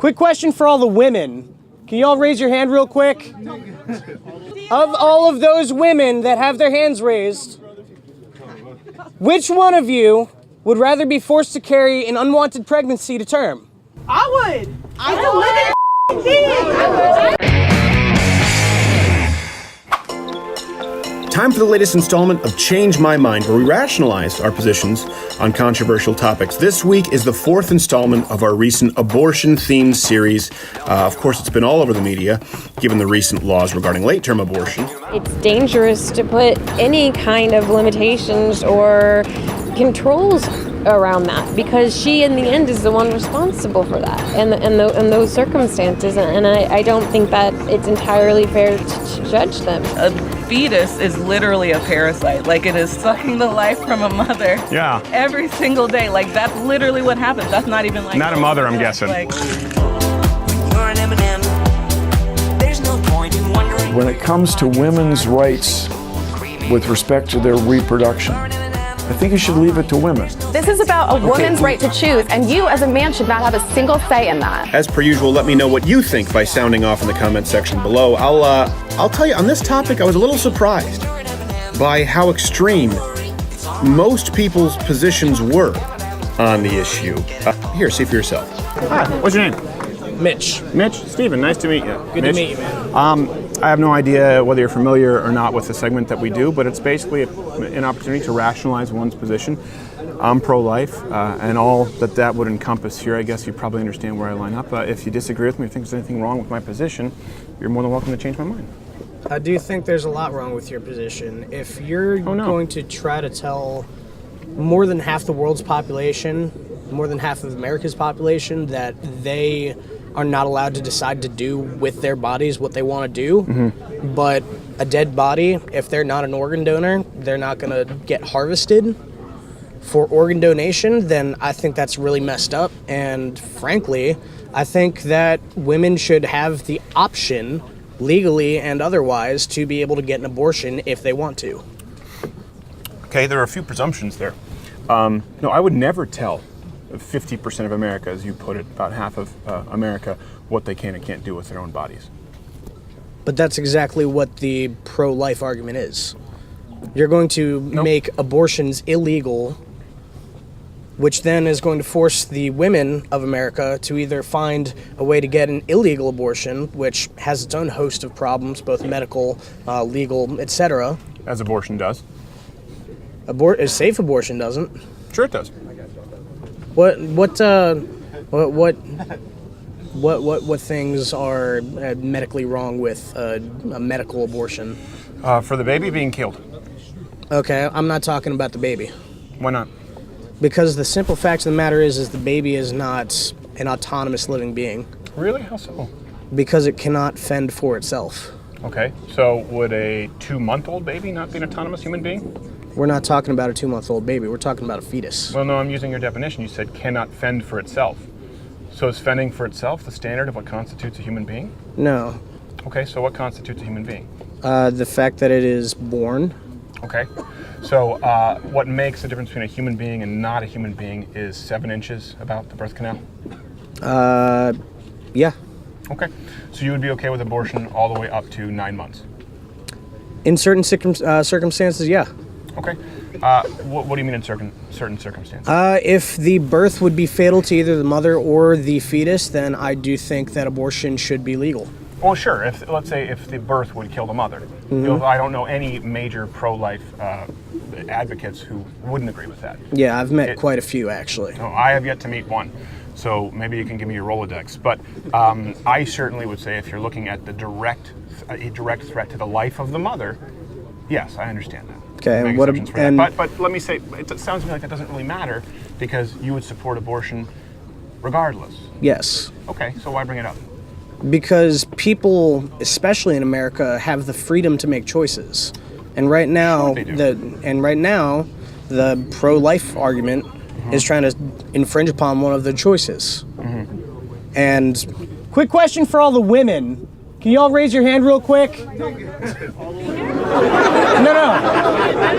Quick question for all the women. Can you all raise your hand real quick? Of all of those women that have their hands raised, which one of you would rather be forced to carry an unwanted pregnancy to term? I would. I would. Time for the latest installment of Change My Mind, where we rationalize our positions on controversial topics. This week is the fourth installment of our recent abortion-themed series. Of course, it's been all over the media, given the recent laws regarding late-term abortion. It's dangerous to put any kind of limitations or controls around that, because she in the end is the one responsible for that and those circumstances, and I don't think that it's entirely fair to judge them. A fetus is literally a parasite. Like, it is sucking the life from a mother. Yeah. Every single day. Like, that's literally what happens. That's not even like... Not a mother, I'm guessing. When it comes to women's rights with respect to their reproduction, I think you should leave it to women. This is about a woman's right to choose, and you as a man should not have a single say in that. As per usual, let me know what you think by sounding off in the comment section below. I'll tell you, on this topic, I was a little surprised by how extreme most people's positions were on the issue. Here, see for yourself. Hi, what's your name? Mitch. Mitch? Steven, nice to meet you. Good Mitch. to meet you, man. I have no idea whether you're familiar or not with the segment that we do, but it's basically an opportunity to rationalize one's position. I'm pro-life, and all that would encompass here. I guess you probably understand where I line up. If you disagree with me or think there's anything wrong with my position, you're more than welcome to change my mind. I do think there's a lot wrong with your position. If you're going to try to tell more than half the world's population, more than half of America's population, that they are not allowed to decide to do with their bodies what they want to do, but a dead body, if they're not an organ donor, they're not going to get harvested for organ donation, then I think that's really messed up. And frankly, I think that women should have the option, legally and otherwise, to be able to get an abortion if they want to. Okay, there are a few presumptions there. No, I would never tell 50% of America, as you put it, about half of America, what they can and can't do with their own bodies. But that's exactly what the pro-life argument is. You're going to make abortions illegal, which then is going to force the women of America to either find a way to get an illegal abortion, which has its own host of problems, both medical, legal, etc. As abortion does. A safe abortion doesn't. Sure it does. What things are medically wrong with a medical abortion? For the baby being killed. Okay, I'm not talking about the baby. Why not? Because the simple fact of the matter is the baby is not an autonomous living being. Really? How so? Because it cannot fend for itself. Okay, so would a 2-month-old baby not be an autonomous human being? We're not talking about a 2-month-old baby. We're talking about a fetus. Well, no, I'm using your definition. You said cannot fend for itself. So is fending for itself the standard of what constitutes a human being? No. Okay, so what constitutes a human being? The fact that it is born. Okay, so what makes the difference between a human being and not a human being is 7 inches about the birth canal? Yeah. Okay, so you would be okay with abortion all the way up to 9 months? In certain circumstances, yeah. Okay. What do you mean in certain circumstances? If the birth would be fatal to either the mother or the fetus, then I do think that abortion should be legal. Well, sure. Let's say if the birth would kill the mother. I don't know any major pro-life advocates who wouldn't agree with that. Yeah, I've met quite a few, actually. Oh, I have yet to meet one. So maybe you can give me your Rolodex. But I certainly would say if you're looking at a direct threat to the life of the mother, yes, I understand that. Okay, but let me say, it sounds to me like that doesn't really matter because you would support abortion regardless. Yes. Okay, so why bring it up? Because people, especially in America, have the freedom to make choices, and right now, the pro-life argument is trying to infringe upon one of the choices. And quick question for all the women. Can you all raise your hand real quick? No.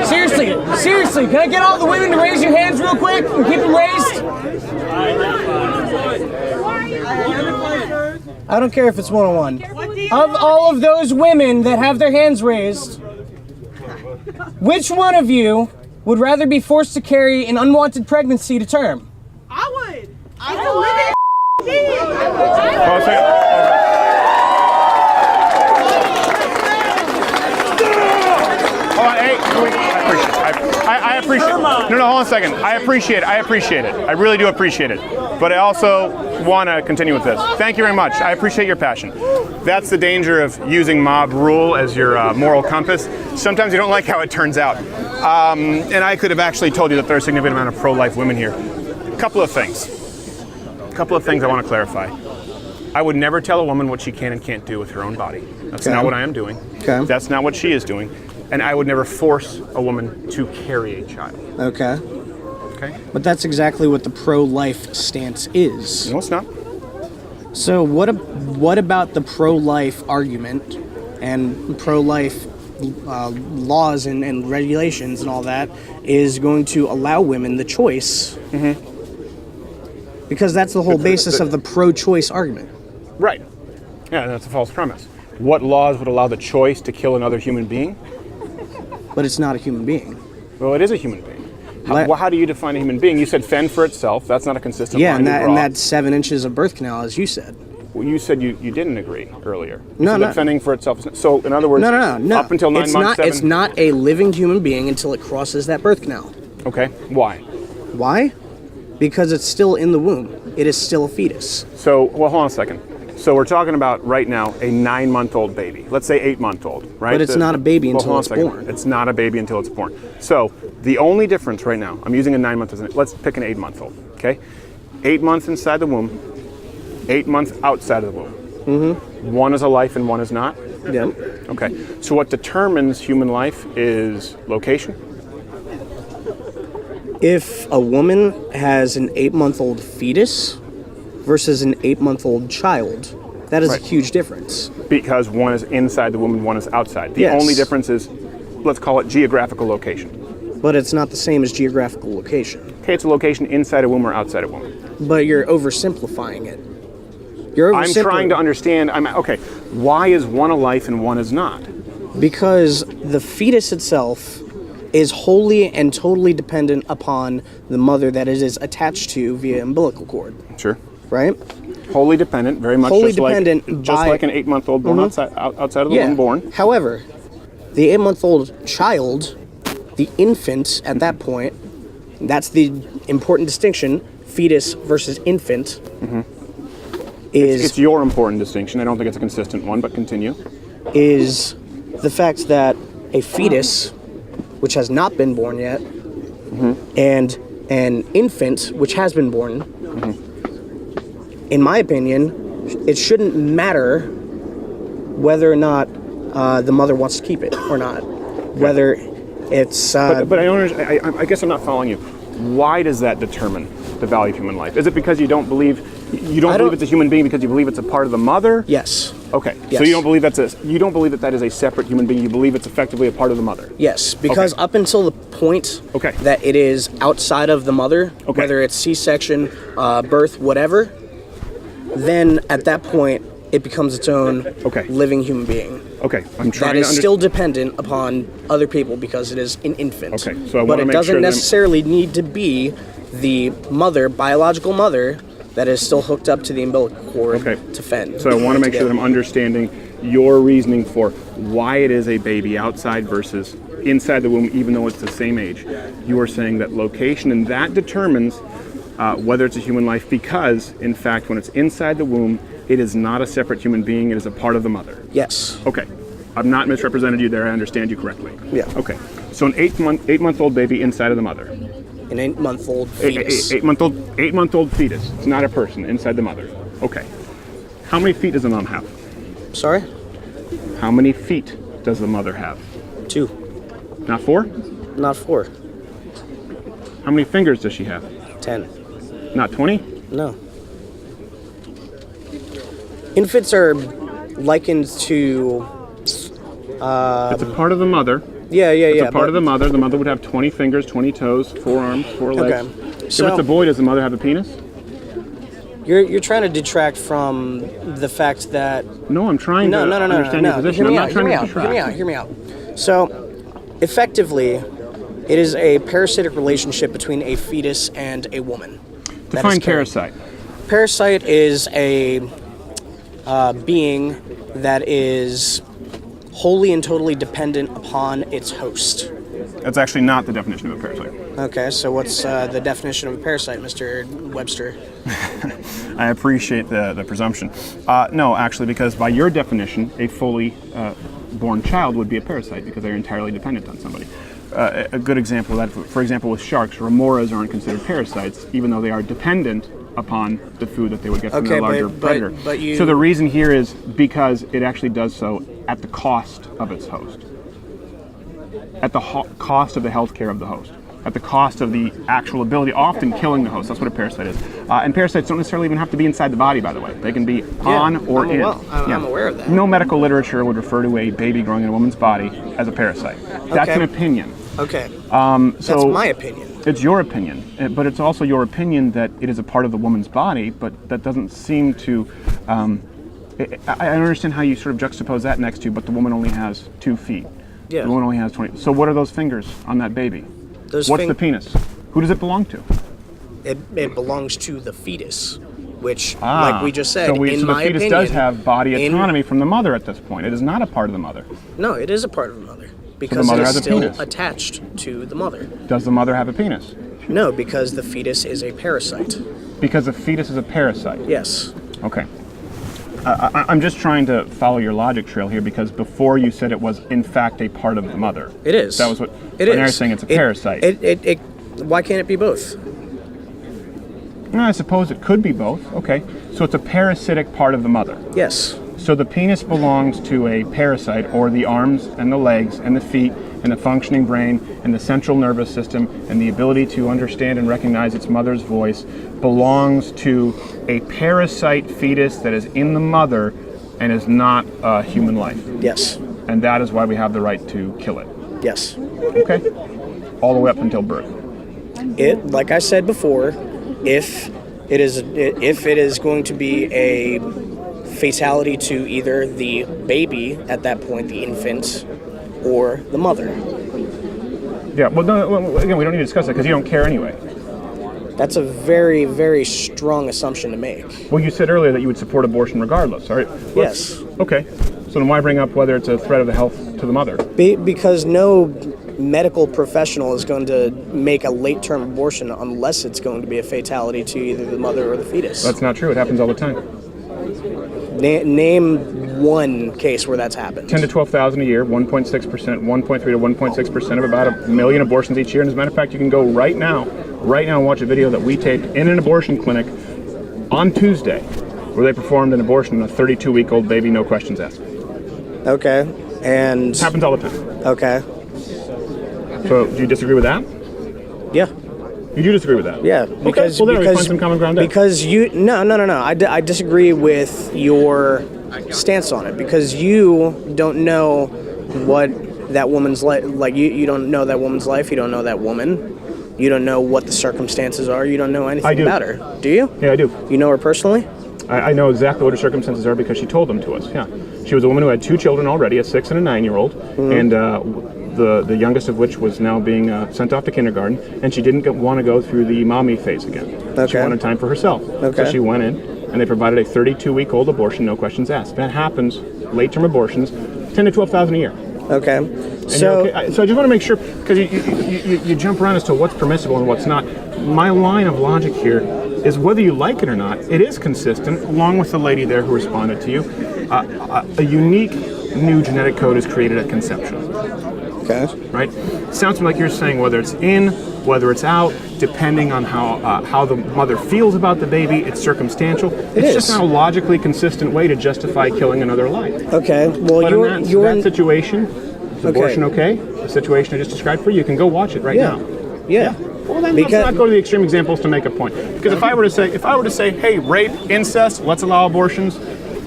Seriously, can I get all the women to raise your hands real quick and keep them raised? I don't care if it's one-on-one. Of all of those women that have their hands raised, which one of you would rather be forced to carry an unwanted pregnancy to term? I would. I don't live I appreciate it. No, hold on a second. I appreciate it. I really do appreciate it. But I also want to continue with this. Thank you very much. I appreciate your passion. That's the danger of using mob rule as your moral compass. Sometimes you don't like how it turns out. And I could have actually told you that there are a significant amount of pro-life women here. A couple of things I want to clarify. I would never tell a woman what she can and can't do with her own body. That's not what I am doing. Okay. That's not what she is doing. And I would never force a woman to carry a child. Okay. Okay? But that's exactly what the pro-life stance is. No, it's not. So what about the pro-life argument and pro-life laws and regulations and all that is going to allow women the choice? Mm-hmm. Because that's the whole basis of the pro-choice argument. Right. Yeah, that's a false premise. What laws would allow the choice to kill another human being? But it's not a human being. Well, it is a human being. How do you define a human being? You said fend for itself. That's not a consistent line. Yeah, and that's 7 inches of birth canal, as you said. Well, you said you didn't agree earlier. No. Fending for itself. So, in other words, No. up until 9 months, 7... It's not a living human being until it crosses that birth canal. Okay. Why? Why? Because it's still in the womb. It is still a fetus. So, well, hold on a second. So we're talking about right now a 9-month-old baby. Let's say 8-month-old, right? But it's not a baby until it's born. It's not a baby until it's born. So the only difference right now, I'm using a 9-month as let's pick an 8-month-old, okay? 8 months inside the womb, 8 months outside of the womb. Mm-hmm. One is a life and one is not? Yeah. Okay. So what determines human life is location? If a woman has an 8-month-old fetus versus an 8-month-old child, that is a huge difference. Because one is inside the womb and one is outside. The only difference is, let's call it geographical location. But it's not the same as geographical location. Okay, it's a location inside a womb or outside a womb. But you're oversimplifying it. I'm trying to understand. Okay, why is one a life and one is not? Because the fetus itself is wholly and totally dependent upon the mother that it is attached to via umbilical cord. Sure. Right? Wholly dependent, very much wholly just dependent like an 8-month-old born outside of the womb born. However, the 8-month-old child, the infant at that point, that's the important distinction, fetus versus infant, It's your important distinction. I don't think it's a consistent one, but continue. Is the fact that a fetus, which has not been born yet, and an infant, which has been born, in my opinion, it shouldn't matter whether or not the mother wants to keep it or not. Whether it's... But I don't. I guess I'm not following you. Why does that determine the value of human life? Is it because you don't believe it's a human being because you believe it's a part of the mother? Yes. Okay. Yes. So you don't believe that is a separate human being. You believe it's effectively a part of the mother. Yes, because up until the point that it is outside of the mother, whether it's C-section, birth, whatever, then at that point it becomes its own living human being. Okay, I'm trying that is still dependent upon other people because it is an infant. Okay, so but it doesn't necessarily need to be the mother, biological mother, that is still hooked up to the umbilical cord to fend. So I want to make sure that I'm understanding your reasoning for why it is a baby outside versus inside the womb, even though it's the same age. You are saying that location, and that determines whether it's a human life because, in fact, when it's inside the womb, it is not a separate human being. It is a part of the mother. Yes. Okay. I've not misrepresented you there. I understand you correctly. Yeah. Okay. So an 8-month-old baby inside of the mother. An 8-month-old fetus. 8-month-old fetus. It's not a person inside the mother. Okay. How many feet does the mom have? Sorry? How many feet does the mother have? 2. Not 4? Not 4. How many fingers does she have? 10. Not 20? No. Infants are likened to... it's a part of the mother. Yeah. It's a part of the mother. The mother would have 20 fingers, 20 toes, 4 arms, 4 legs. Okay. If it's a boy, does the mother have a penis? You're trying to detract from the fact that No, I'm trying to understand your position. I'm not trying to distract. Hear me out. So, effectively, it is a parasitic relationship between a fetus and a woman. Define parasite. Parasite is a being that is wholly and totally dependent upon its host. That's actually not the definition of a parasite. Okay, so what's the definition of a parasite, Mr. Webster? I appreciate the presumption. No, actually, because by your definition, a fully born child would be a parasite because they're entirely dependent on somebody. A good example of that, for example, with sharks, remoras aren't considered parasites, even though they are dependent upon the food that they would get from their larger predator. So the reason here is because it actually does so at the cost of its host, at the cost of the health care of the host, at the cost of the actual ability, often killing the host. That's what a parasite is. And parasites don't necessarily even have to be inside the body, by the way. They can be on or in. I'm aware of that. No medical literature would refer to a baby growing in a woman's body as a parasite. That's an opinion. Okay. That's my opinion. It's your opinion, but it's also your opinion that it is a part of the woman's body, but that doesn't seem to... I understand how you sort of juxtapose that next to, but the woman only has 2 feet. Yeah. The woman only has 20. So what are those fingers on that baby? What's the penis? Who does it belong to? It belongs to the fetus, which, like we just said, so the fetus opinion, does have body autonomy from the mother at this point. It is not a part of the mother. No, it is a part of the mother. Because the mother it is has a still penis. attached to the mother. Does the mother have a penis? No, because the fetus is a parasite. Because the fetus is a parasite? Yes. Okay. I'm just trying to follow your logic trail here because before you said it was in fact a part of the mother. It is. That was what. It is. Now you're saying it's a parasite. Why can't it be both? I suppose it could be both. Okay. So it's a parasitic part of the mother. Yes. So the penis belongs to a parasite, or the arms and the legs and the feet and the functioning brain and the central nervous system and the ability to understand and recognize its mother's voice belongs to a parasite fetus that is in the mother and is not a human life. Yes. And that is why we have the right to kill it. Yes. Okay. All the way up until birth. It, like I said before, if it is going to be a fatality to either the baby at that point, the infant, or the mother. Yeah, well, again, we don't need to discuss that because you don't care anyway. That's a very, very strong assumption to make. Well, you said earlier that you would support abortion regardless, all right? Yes. Okay, so then why bring up whether it's a threat of the health to the mother? Because no medical professional is going to make a late-term abortion unless it's going to be a fatality to either the mother or the fetus. That's not true. It happens all the time. Name one case where that's happened. 10 to 12,000 a year, 1.6%, 1.3 to 1.6% of about 1 million abortions each year. And as a matter of fact, you can go right now and watch a video that we taped in an abortion clinic on Tuesday, where they performed an abortion on a 32-week-old baby, no questions asked. Okay, and... It happens all the time. Okay. So, do you disagree with that? Yeah. You do disagree with that? Yeah, because well, there we find some common ground there. Because no. I disagree with your stance on it because you don't know what that woman's life. Like you don't know that woman's life. You don't know that woman. You don't know what the circumstances are. You don't know anything about her. Do you? Yeah, I do. You know her personally? I know exactly what her circumstances are because she told them to us. Yeah, she was a woman who had 2 children already, a 6 and a 9-year-old, and the youngest of which was now being sent off to kindergarten, and she didn't want to go through the mommy phase again. Okay. She wanted time for herself. Okay. So she went in, and they provided a 32-week-old abortion, no questions asked. That happens, late-term abortions, 10 to 12,000 a year. Okay. So I just want to make sure, because you jump around as to what's permissible and what's not. My line of logic here is whether you like it or not, it is consistent, along with the lady there who responded to you. A unique new genetic code is created at conception. Okay. Right? It sounds like you're saying whether it's in, whether it's out, depending on how the mother feels about the baby, it's circumstantial. It's just not a logically consistent way to justify killing another life. Okay. Well, but in that situation, is abortion okay? The situation I just described for you, you can go watch it right now. Yeah. Well, then let's not go to the extreme exaple to make a point. Because if I were to say, hey, rape, incest, let's allow abortions.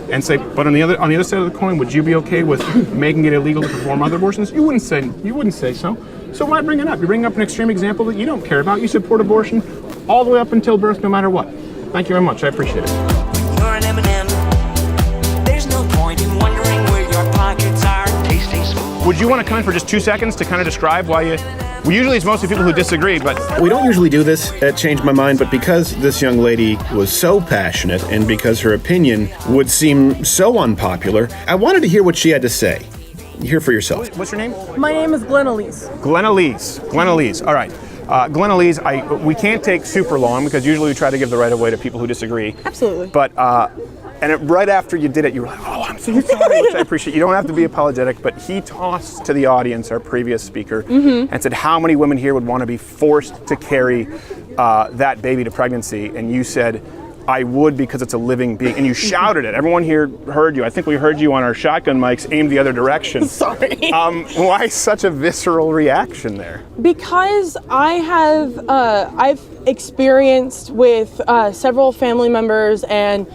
And say, but on the other side of the coin, would you be okay with making it illegal to perform other abortions? You wouldn't say so. So why bring it up? You're bringing up an extreme example that you don't care about. You support abortion all the way up until birth, no matter what. Thank you very much. I appreciate it. You're an M&M. There's no point in wondering where your pockets are. Tasting smooth. Would you want to come in for just 2 seconds to kind of describe why you... Well, usually it's mostly people who disagree, but... We don't usually do this at Change My Mind, but because this young lady was so passionate and because her opinion would seem so unpopular, I wanted to hear what she had to say. Hear for yourself. What's your name? My name is Glenn Elise. Glenn Elise. Glenn Elise. All right. Glenn Elise, we can't take super long because usually we try to give the right of way to people who disagree. Absolutely. But right after you did it, you were like, "Oh, I'm so sorry," which I appreciate. You don't have to be apologetic, but he tossed to the audience, our previous speaker, and said, "How many women here would want to be forced to carry that baby to pregnancy?" And you said, "I would because it's a living being." And you shouted it. Everyone here heard you. I think we heard you on our shotgun mics aimed the other direction. Sorry. Why such a visceral reaction there? Because I've experienced with several family members and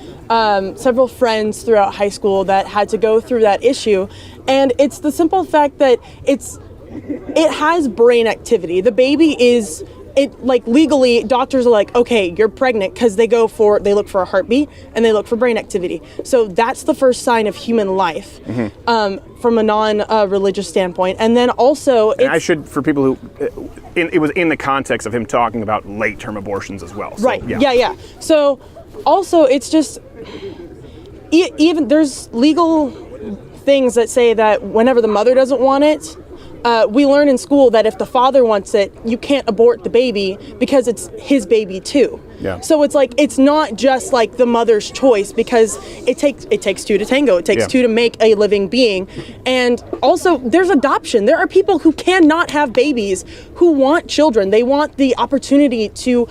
several friends throughout high school that had to go through that issue, and it's the simple fact that it has brain activity. The baby is. Legally, doctors are like, okay, you're pregnant, because they look for a heartbeat and they look for brain activity. So that's the first sign of human life, from a non-religious standpoint. And then also, and I should, for people who, it was in the context of him talking about late-term abortions as well. So, right? Yeah. So also, it's just even there's legal things that say that whenever the mother doesn't want it. We learn in school that if the father wants it, you can't abort the baby because it's his baby too. Yeah. So it's like, it's not just like the mother's choice, because it takes two to tango. It takes two to make a living being. And also there's adoption. There are people who cannot have babies who want children. They want the opportunity to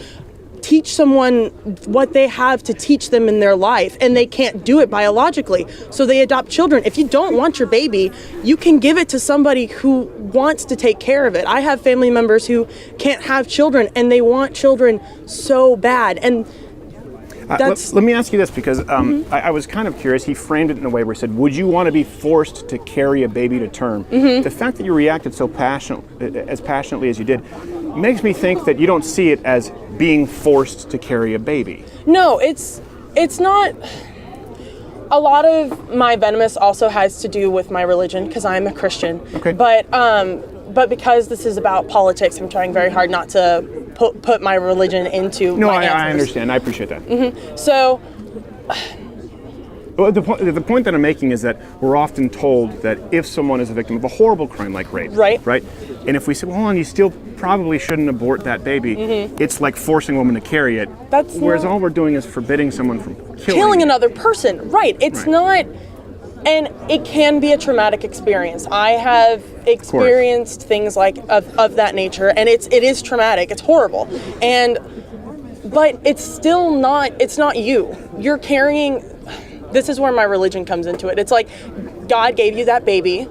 teach someone what they have to teach them in their life, and they can't do it biologically, so they adopt children. If you don't want your baby, you can give it to somebody who wants to take care of it. I have family members who can't have children and they want children so bad, and that's... Let me ask you this, because I was kind of curious. He framed it in a way where he said, would you want to be forced to carry a baby to term? The fact that you reacted so passionately as you did makes me think that you don't see it as being forced to carry a baby. No, it's not. A lot of my venomous also has to do with my religion, because I'm a Christian. Okay. But because this is about politics, I'm trying very hard not to put my religion into my answers. I understand. I appreciate that. So... Well, the point that I'm making is that we're often told that if someone is a victim of a horrible crime like rape, right? And if we say, well, hold on, you still probably shouldn't abort that baby, it's like forcing a woman to carry it. Whereas all we're doing is forbidding someone from killing another person. Right. It's not, and it can be a traumatic experience. I have experienced things like of that nature, and it is traumatic. It's horrible. But it's still not. It's not you. You're carrying. This is where my religion comes into it. It's like God gave you that baby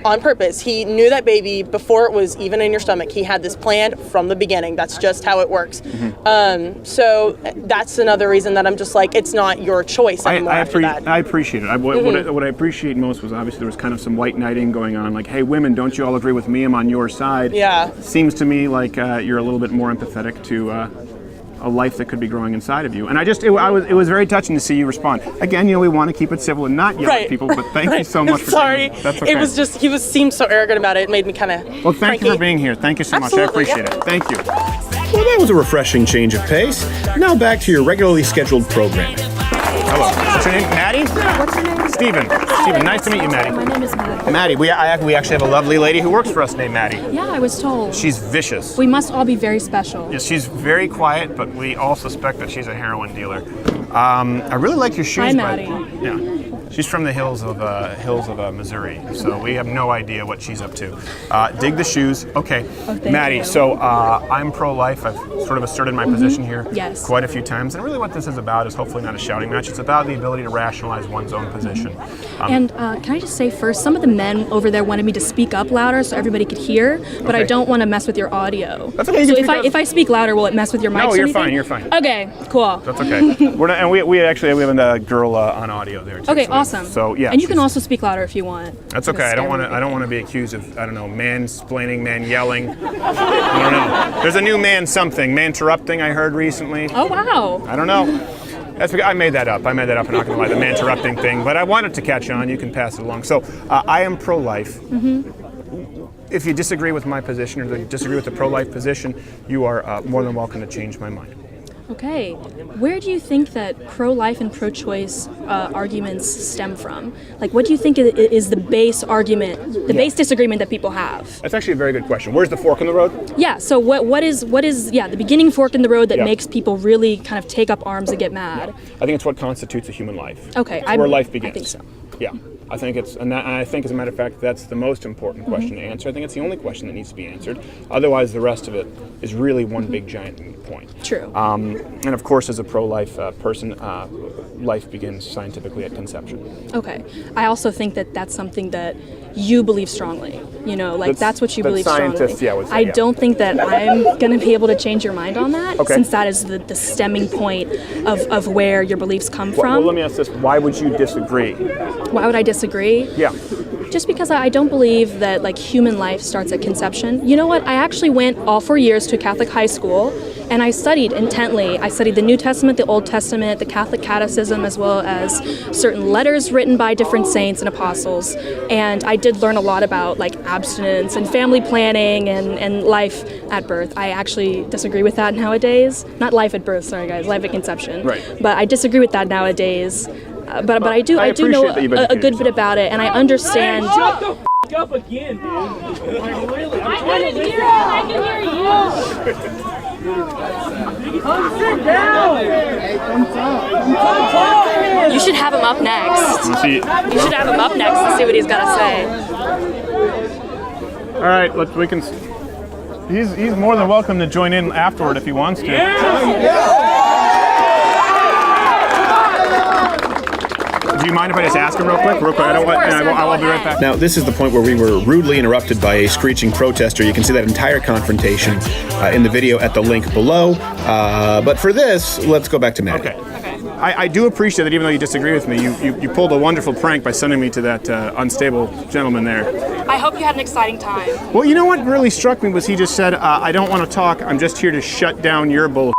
on purpose. He knew that baby before it was even in your stomach. He had this planned from the beginning. That's just how it works. So that's another reason that I'm just like, it's not your choice anymore after that. I appreciate it. What I appreciate most was obviously there was kind of some white knighting going on. Like, hey, women, don't you all agree with me? I'm on your side. Yeah. Seems to me like you're a little bit more empathetic to a life that could be growing inside of you. And it was very touching to see you respond. Again, we want to keep it civil and not yell at people, but thank you so much for Sorry. That's okay. It was just, he seemed so arrogant about it. It made me kind of Well, thank you for being here. Thank you so much. I appreciate it. Thank you. Well, that was a refreshing change of pace. Now back to your regularly scheduled programming. Hello. What's your name? Maddie? What's your name? Stephen. Stephen, nice to meet you, Maddie. My name is Maddie. Maddie, we actually have a lovely lady who works for us named Maddie. Yeah, I was told. She's vicious. We must all be very special. Yes, she's very quiet, but we all suspect that she's a heroin dealer. I really like your shoes. Hi, Maddie. Yeah. She's from the hills of Missouri, so we have no idea what she's up to. Dig the shoes. Okay, Maddie, so I'm pro-life. I've sort of asserted my position here quite a few times, and really what this is about is hopefully not a shouting match. It's about the ability to rationalize one's own position. And can I just say first, some of the men over there wanted me to speak up louder so everybody could hear, but I don't want to mess with your audio. That's okay. So if I speak louder, will it mess with your mic? No, you're fine. Okay, cool. That's okay. We have a girl on audio there too. Okay, so Awesome. So yeah. And you can also speak louder if you want. That's okay. I don't want to be accused of, I don't know, mansplaining, man yelling. I don't know. There's a new man something, man-interrupting I heard recently. Oh wow. I don't know. That's because I made that up. I'm not gonna lie, the man-interrupting thing. But I wanted to catch on. You can pass it along. So I am pro-life. If you disagree with my position or disagree with the pro-life position, you are more than welcome to change my mind. Okay. Where do you think that pro-life and pro-choice arguments stem from? Like, what do you think is the base argument, the base disagreement that people have? That's actually a very good question. Where's the fork in the road? Yeah. So what is the beginning fork in the road that makes people really kind of take up arms and get mad? I think it's what constitutes a human life. Okay. It's where life begins. I think so. Yeah. I think it's, and I think as a matter of fact, that's the most important question to answer. I think it's the only question that needs to be answered. Otherwise, the rest of it is really one big giant moot point. True. And of course, as a pro-life person, life begins scientifically at conception. Okay. I also think that that's something that you believe strongly. You know, like that's what you believe strongly. Scientists, would say, I don't think that I'm going to be able to change your mind on that, since that is the stemming point of where your beliefs come from. Well, let me ask this: why would you disagree? Why would I disagree? Yeah. Just because I don't believe that like human life starts at conception. You know what? I actually went all 4 years to a Catholic high school, and I studied intently. I studied the New Testament, the Old Testament, the Catholic Catechism, as well as certain letters written by different saints and apostles. And I did learn a lot about like abstinence and family planning and life at birth. I actually disagree with that nowadays. Not life at birth, sorry guys, life at conception. Right. But I disagree with that nowadays. But I do know a good bit about it, and I understand. Shut the f up again, dude. Like, really? I can hear you. I can hear you. Come sit down. You should have him up next. You should have him up next to see what he's got to say. All right, we can. He's more than welcome to join in afterward if he wants to. Do you mind if I just ask him real quick? I will be right back. Now, this is the point where we were rudely interrupted by a screeching protester. You can see that entire confrontation in the video at the link below. But for this, let's go back to Maddie. Okay. I do appreciate that even though you disagree with me, you pulled a wonderful prank by sending me to that unstable gentleman there. I hope you had an exciting time. Well, you know what really struck me was he just said, I don't want to talk, I'm just here to shut down your bull.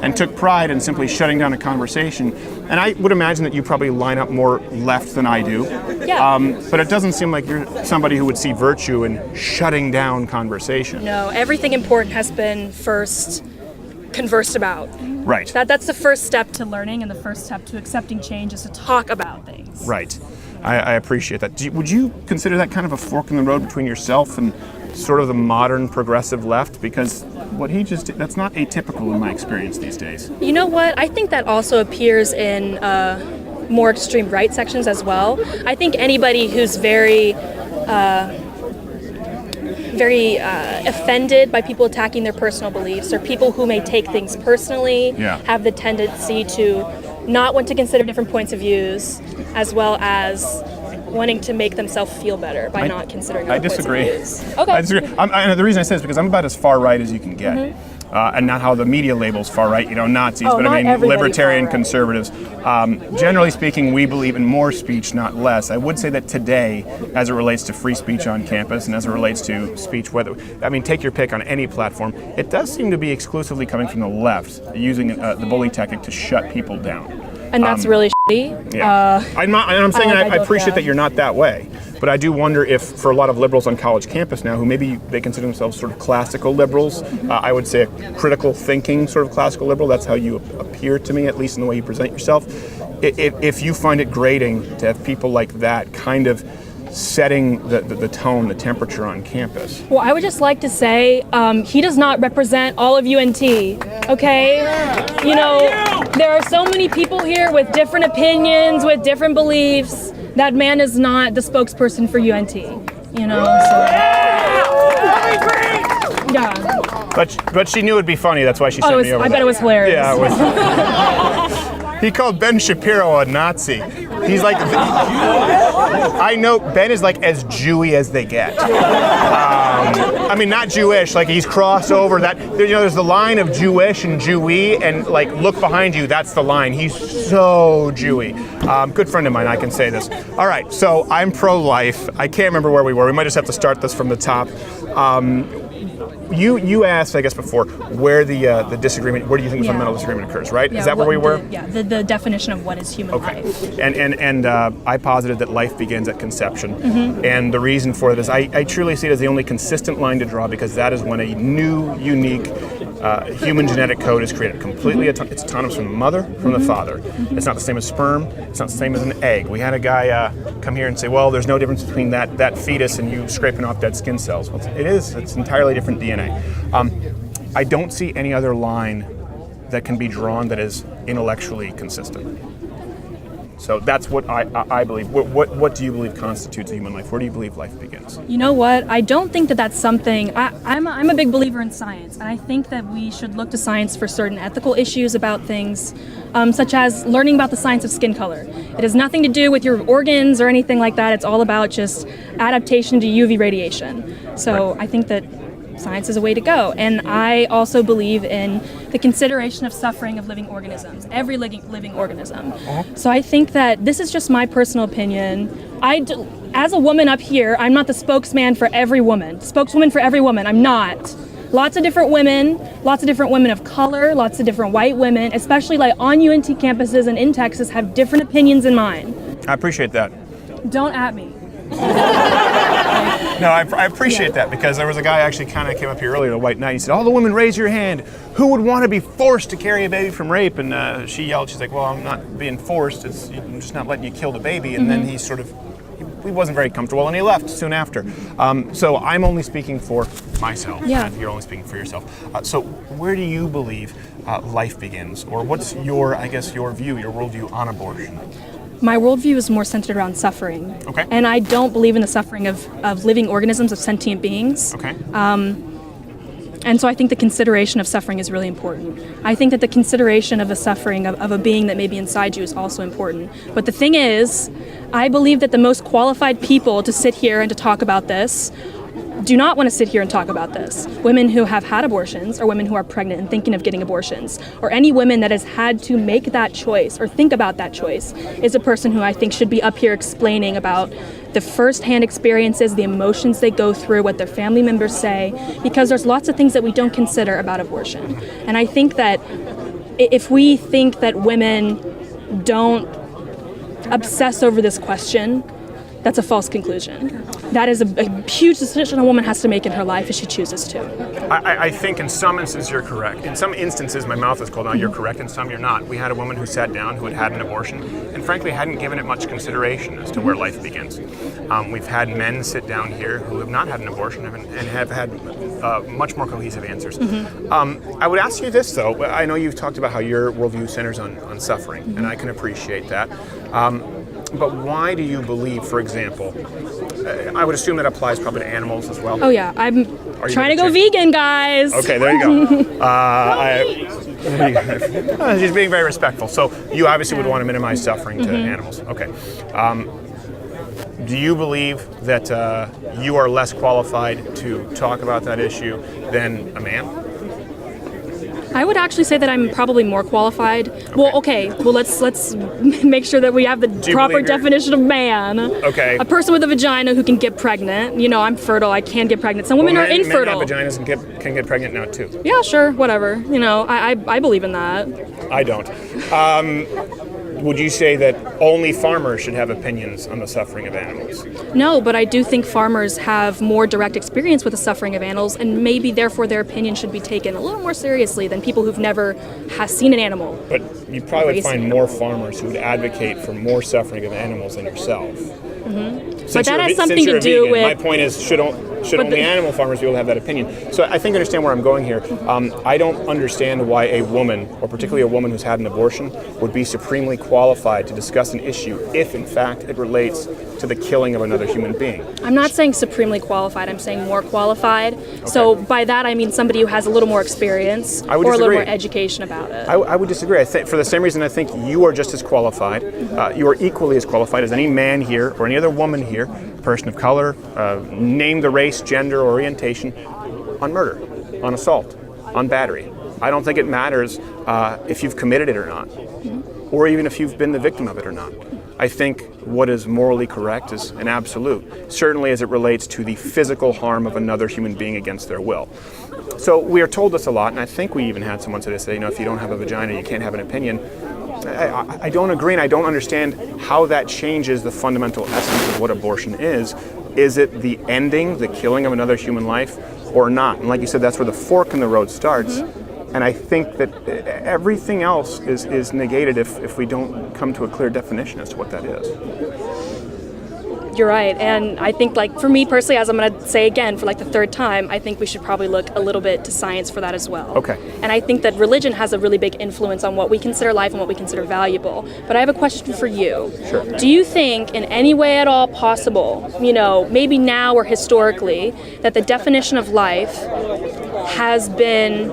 And took pride in simply shutting down a conversation. And I would imagine that you probably line up more left than I do. Yeah. But it doesn't seem like you're somebody who would see virtue in shutting down conversation. No, everything important has been first conversed about. Right. That's the first step to learning, and the first step to accepting change is to talk about things. Right. I appreciate that. Would you consider that kind of a fork in the road between yourself and sort of the modern progressive left? Because what he just did, that's not atypical in my experience these days. You know what? I think that also appears in more extreme right sections as well. I think anybody who's very offended by people attacking their personal beliefs, or people who may take things personally, have the tendency to not want to consider different points of views, as well as wanting to make themselves feel better by not considering other points of views. Okay. I disagree. And the reason I say is because I'm about as far right as you can get. And not how the media labels far right, Nazis, but I mean libertarian conservatives. Generally speaking, we believe in more speech, not less. I would say that today, as it relates to free speech on campus and as it relates to speech, take your pick on any platform, it does seem to be exclusively coming from the left, using the bully tactic to shut people down. And that's really shitty. Yeah. I'm saying I appreciate that you're not that way. But I do wonder if, for a lot of liberals on college campus now, who maybe they consider themselves sort of classical liberals, I would say a critical thinking sort of classical liberal, that's how you appear to me, at least in the way you present yourself. If you find it grating to have people like that kind of setting the tone, the temperature on campus. Well, I would just like to say he does not represent all of UNT, okay? There are so many people here with different opinions, with different beliefs. That man is not the spokesperson for UNT, Yeah. But she knew it'd be funny, that's why she sent me over. I bet it was hilarious. Yeah, it was. He called Ben Shapiro a Nazi. He's like, I know Ben is like as Jewy as they get. I mean, not Jewish, like he's crossed over that. There's the line of Jewish and Jewy, and like look behind you, that's the line. He's so Jewy. Good friend of mine, I can say this. All right, so I'm pro-life. I can't remember where we were. We might just have to start this from the top. You asked, I guess, before where the disagreement, where do you think the fundamental disagreement occurs, right? Is that where we were? The definition of what is human life. And I posited that life begins at conception. And the reason for this, I truly see it as the only consistent line to draw, because that is when a new, unique human genetic code is created. Completely, it's autonomous from the mother, from the father. It's not the same as sperm. It's not the same as an egg. We had a guy come here and say, well, there's no difference between that fetus and you scraping off dead skin cells. Well, it is. It's entirely different DNA. I don't see any other line that can be drawn that is intellectually consistent. So that's what I believe. What do you believe constitutes a human life? Where do you believe life begins? You know what? I don't think that that's something. I'm a big believer in science, and I think that we should look to science for certain ethical issues about things, such as learning about the science of skin color. It has nothing to do with your organs or anything like that. It's all about just adaptation to UV radiation. So I think that science is a way to go. And I also believe in the consideration of suffering of living organisms, every living organism. So I think that this is just my personal opinion. As a woman up here, I'm not the spokeswoman for every woman. I'm not. Lots of different women of color, lots of different white women, especially like on UNT campuses and in Texas, have different opinions than mine. I appreciate that. Don't at me. No, I appreciate that, because there was a guy actually kind of came up here earlier, a white knight. He said, all the women raise your hand. Who would want to be forced to carry a baby from rape? And she yelled, she's like, well, I'm not being forced. I'm just not letting you kill the baby. And then he wasn't very comfortable, and he left soon after. So I'm only speaking for myself. Yeah. You're only speaking for yourself. So where do you believe life begins? Or what's your view, your worldview on abortion? My worldview is more centered around suffering. Okay. And I don't believe in the suffering of living organisms, of sentient beings. Okay. And so I think the consideration of suffering is really important. I think that the consideration of the suffering of a being that may be inside you is also important. But the thing is, I believe that the most qualified people to sit here and to talk about this do not want to sit here and talk about this. Women who have had abortions, or women who are pregnant and thinking of getting abortions, or any women that has had to make that choice or think about that choice, is a person who I think should be up here explaining about the first-hand experiences, the emotions they go through, what their family members say, because there's lots of things that we don't consider about abortion. And I think that if we think that women don't obsess over this question, that's a false conclusion. That is a huge decision a woman has to make in her life if she chooses to. I think in some instances you're correct. In some instances, my mouth is called out, you're correct, in some you're not. We had a woman who sat down who had had an abortion and frankly hadn't given it much consideration as to where life begins. We've had men sit down here who have not had an abortion and have had much more cohesive answers. I would ask you this though. I know you've talked about how your worldview centers on suffering, and I can appreciate that. But why do you believe, for example, I would assume that applies probably to animals as well? Oh yeah, I'm trying to go vegan, guys. Okay, there you go. She's being very respectful. So you obviously would want to minimize suffering to animals. Okay. Do you believe that you are less qualified to talk about that issue than a man? I would actually say that I'm probably more qualified. Okay. Well, let's make sure that we have the proper definition of man. Okay. A person with a vagina who can get pregnant. You know, I'm fertile. I can get pregnant. Some women are infertile. Men have vaginas and can get pregnant now too. Yeah, sure, whatever. You know, I believe in that. I don't. Would you say that only farmers should have opinions on the suffering of animals? No, but I do think farmers have more direct experience with the suffering of animals, and maybe therefore their opinion should be taken a little more seriously than people who've never seen an animal. But you probably would find more farmers who would advocate for more suffering of animals than yourself. But that has something to do with. My point is, should only animal farmers be able to have that opinion? So I think I understand where I'm going here. I don't understand why a woman, or particularly a woman who's had an abortion, would be supremely qualified to discuss an issue if, in fact, it relates to the killing of another human being. I'm not saying supremely qualified. I'm saying more qualified. Okay. So by that I mean somebody who has a little more experience or a little more education about it. I would disagree. I think for the same reason I think you are just as qualified. You are equally as qualified as any man here or any other woman here, person of color, name the race, gender, orientation, on murder, on assault, on battery. I don't think it matters if you've committed it or not, or even if you've been the victim of it or not. I think what is morally correct is an absolute, certainly as it relates to the physical harm of another human being against their will. So we are told this a lot, and I think we even had someone say this, if you don't have a vagina, you can't have an opinion. I don't agree, and I don't understand how that changes the fundamental essence of what abortion is. Is it the ending, the killing of another human life, or not? And like you said, that's where the fork in the road starts. And I think that everything else is negated if we don't come to a clear definition as to what that is. You're right. And I think, for me personally, as I'm going to say again for the third time, I think we should probably look a little bit to science for that as well. Okay. And I think that religion has a really big influence on what we consider life and what we consider valuable. But I have a question for you. Sure. Do you think in any way at all possible, maybe now or historically, that the definition of life has been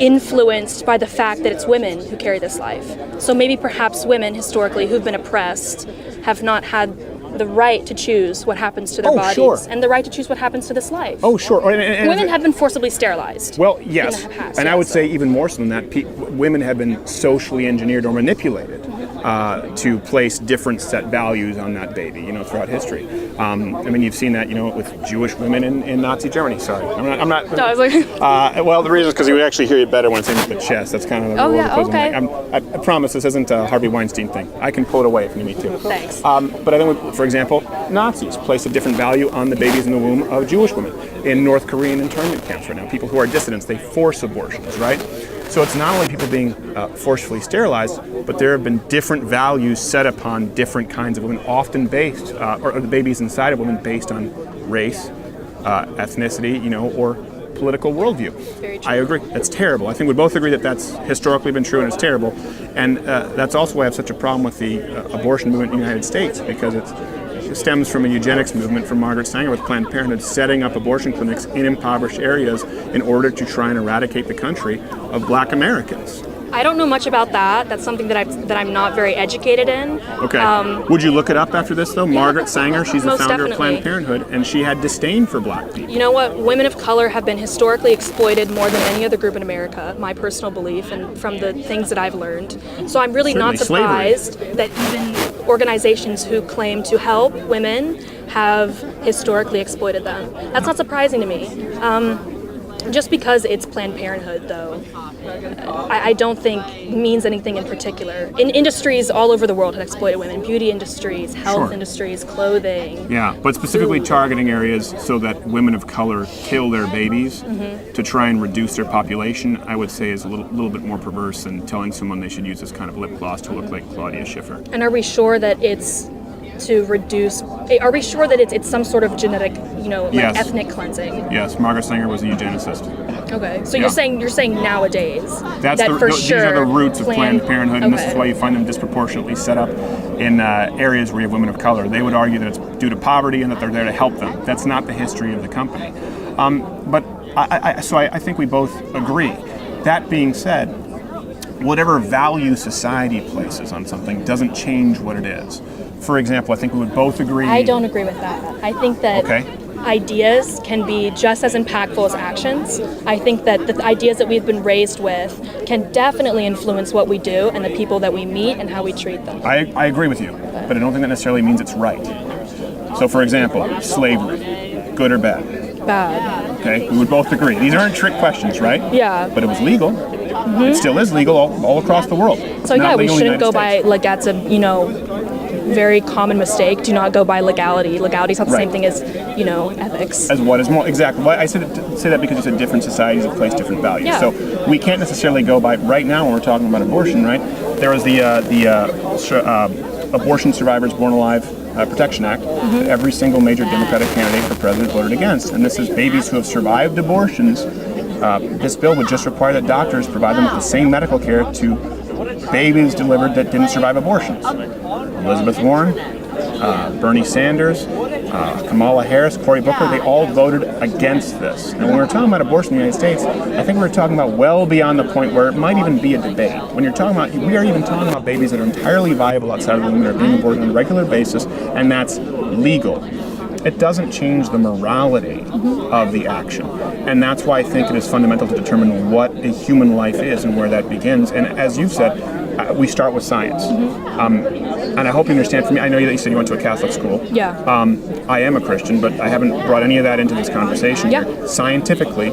influenced by the fact that it's women who carry this life? So maybe perhaps women historically who've been oppressed have not had the right to choose what happens to their bodies, sure. and the right to choose what happens to this life. Oh, sure. And women have been forcibly sterilized. Well, yes. And I would say even more so than that, women have been socially engineered or manipulated to place different set values on that baby, throughout history. You've seen that, with Jewish women in Nazi Germany. Sorry, I'm not. No, I was like. Well, the reason is because we actually hear you better when it's in the chest. That's kind of the rule. Yeah, okay. I promise this isn't a Harvey Weinstein thing. I can pull it away if you need me to. Thanks. But I think, for example, Nazis placed a different value on the babies in the womb of Jewish women in North Korean internment camps right now. People who are dissidents, they force abortions, right? So it's not only people being forcefully sterilized, but there have been different values set upon different kinds of women, often based, or the babies inside of women based on race, ethnicity, or political worldview. Very true. I agree. That's terrible. I think we both agree that that's historically been true and it's terrible. And that's also why I have such a problem with the abortion movement in the United States, because it stems from a eugenics movement from Margaret Sanger with Planned Parenthood setting up abortion clinics in impoverished areas in order to try and eradicate the country of Black Americans. I don't know much about that. That's something that I'm not very educated in. Okay. Would you look it up after this, though? Margaret Sanger, she's the founder of Planned Parenthood, and she had disdain for Black people. You know what? Women of color have been historically exploited more than any other group in America, my personal belief, and from the things that I've learned. So I'm really not surprised that even organizations who claim to help women have historically exploited them. That's not surprising to me. Just because it's Planned Parenthood, though, I don't think means anything in particular. In industries all over the world have exploited women. Beauty industries, health industries, clothing. Yeah, but specifically targeting areas so that women of color kill their babies to try and reduce their population, I would say is a little bit more perverse than telling someone they should use this kind of lip gloss to look like Claudia Schiffer. And are we sure that it's to reduce? Are we sure that it's some sort of genetic, Yes. ethnic cleansing? Yes, Margaret Sanger was a eugenicist. Okay, so you're saying nowadays these are the roots of Planned Parenthood, and this is why you find them disproportionately set up in areas where you have women of color. They would argue that it's due to poverty and that they're there to help them. That's not the history of the company. But I think we both agree. That being said, whatever value society places on something doesn't change what it is. For example, I think we would both agree. I don't agree with that. I think that ideas can be just as impactful as actions. I think that the ideas that we've been raised with can definitely influence what we do and the people that we meet and how we treat them. I agree with you, but I don't think that necessarily means it's right. So, for example, slavery, good or bad? Bad. Okay, we would both agree. These aren't trick questions, right? Yeah. But it was legal. It still is legal all across the world. So yeah, we shouldn't go by, that's a, very common mistake. Do not go by legality. Legality is not the same thing as, ethics. As what is more, exactly. Well, I say that because you said different societies have placed different values. Yeah. So we can't necessarily go by, right now when we're talking about abortion, right? There was the Abortion Survivors Born Alive Protection Act that every single major Democratic candidate for president voted against. And this is babies who have survived abortions. This bill would just require that doctors provide them with the same medical care to babies delivered that didn't survive abortions. Elizabeth Warren, Bernie Sanders, Kamala Harris, Cory Booker, they all voted against this. And when we're talking about abortion in the United States, I think we're talking about well beyond the point where it might even be a debate. When you're talking about, we are even talking about babies that are entirely viable outside of the womb that are being aborted on a regular basis, and that's legal. It doesn't change the morality of the action. And that's why I think it is fundamental to determine what a human life is and where that begins. And as you've said, we start with science. And I hope you understand from me, I know that you said you went to a Catholic school. Yeah. I am a Christian, but I haven't brought any of that into this conversation here. Scientifically,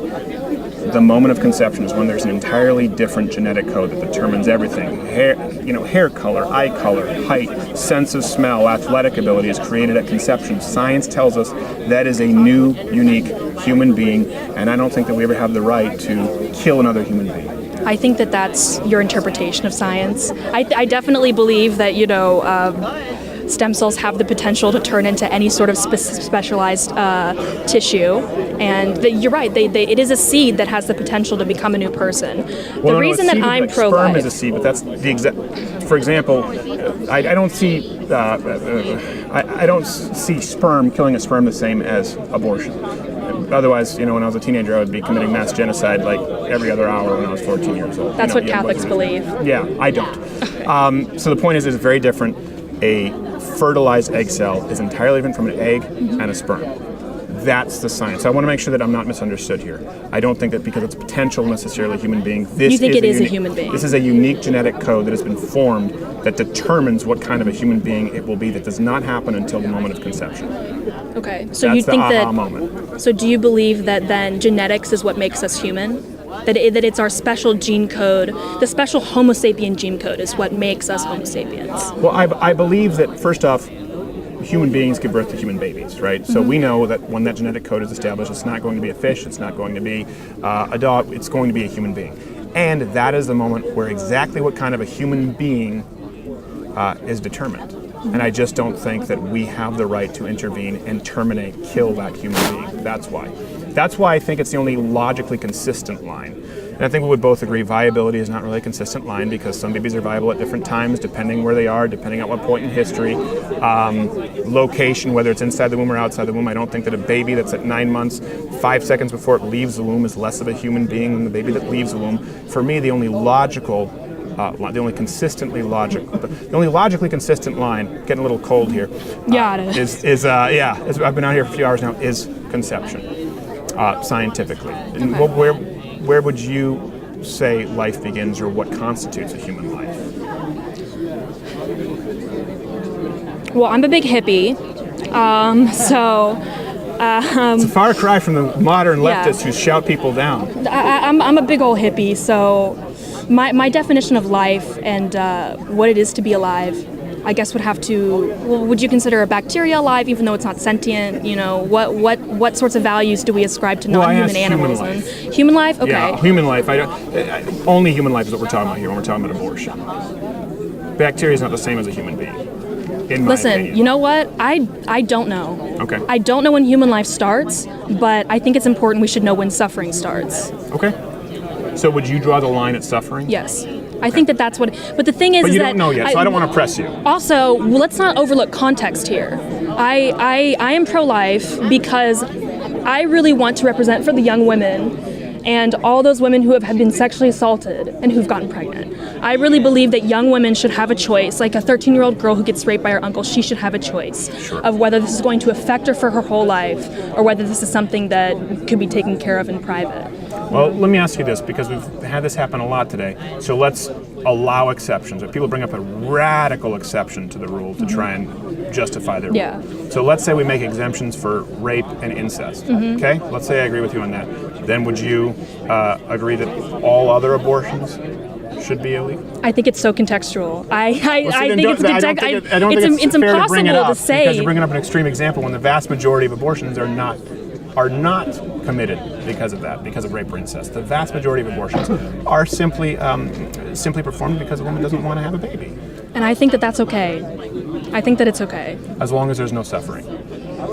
the moment of conception is when there's an entirely different genetic code that determines everything. Hair color, eye color, height, sense of smell, athletic ability is created at conception. Science tells us that is a new, unique human being, and I don't think that we ever have the right to kill another human being. I think that that's your interpretation of science. I definitely believe that, stem cells have the potential to turn into any sort of specialized tissue, and you're right. It is a seed that has the potential to become a new person. Well, the reason that I'm pro-life, sperm is a seed, but that's the exact. For example, I don't see I don't see sperm killing a sperm the same as abortion. Otherwise, when I was a teenager, I would be committing mass genocide like every other hour when I was 14 years old. That's what Catholics believe. Yeah, I don't. So the point is, it's very different. A fertilized egg cell is entirely different from an egg and a sperm. That's the science. I want to make sure that I'm not misunderstood here. I don't think that because it's potential necessarily a human being. You think it is a human being? This is a unique genetic code that has been formed that determines what kind of a human being it will be. That does not happen until the moment of conception. Okay, so That's you think the aha that? Moment. So do you believe that then genetics is what makes us human? That it's our special gene code, the special Homo sapien gene code is what makes us Homo sapiens? Well, I believe that, first off, human beings give birth to human babies, right? So we know that when that genetic code is established, it's not going to be a fish, it's not going to be a dog, it's going to be a human being. And that is the moment where exactly what kind of a human being is determined. And I just don't think that we have the right to intervene and terminate, kill that human being. That's why. That's why I think it's the only logically consistent line. And I think we would both agree viability is not really a consistent line because some babies are viable at different times, depending where they are, depending on what point in history, location, whether it's inside the womb or outside the womb. I don't think that a baby that's at 9 months, 5 seconds before it leaves the womb is less of a human being than the baby that leaves the womb. For me, the only logically consistent line, getting a little cold here, I've been out here for a few hours now, is conception, scientifically. And where would you say life begins, or what constitutes a human life? Well, I'm a big hippie, it's a far cry from the modern leftists who shout people down. I'm a big old hippie, so my definition of life and what it is to be alive, I guess would have to. Well, would you consider a bacteria alive, even though it's not sentient? What sorts of values do we ascribe to non-human animals? Human life. Okay. Yeah, human life. Only human life is what we're talking about here when we're talking about abortion. Bacteria is not the same as a human being. Listen, opinion. you know what? I don't know. Okay. I don't know when human life starts, but I think it's important we should know when suffering starts. Okay. So would you draw the line at suffering? Yes. I think that's what. But the thing is, but you that don't know yet, so I don't want to press you. Also, let's not overlook context here. I am pro-life because I really want to represent for the young women and all those women who have been sexually assaulted and who've gotten pregnant. I really believe that young women should have a choice. Like a 13-year-old girl who gets raped by her uncle, she should have a choice of whether this is going to affect her for her whole life or whether this is something that could be taken care of in private. Well, let me ask you this, because we've had this happen a lot today. So let's allow exceptions. If people bring up a radical exception to the rule to try and justify their rule. So let's say we make exemptions for rape and incest. Okay? Let's say I agree with you on that. Then would you agree that all other abortions should be illegal? I think it's so contextual. I think it's it's impossible to say. Because you're bringing up an extreme example when the vast majority of abortions are not committed because of that, because of rape or incest. The vast majority of abortions are simply performed because a woman doesn't want to have a baby. And I think that that's okay. I think that it's okay. As long as there's no suffering.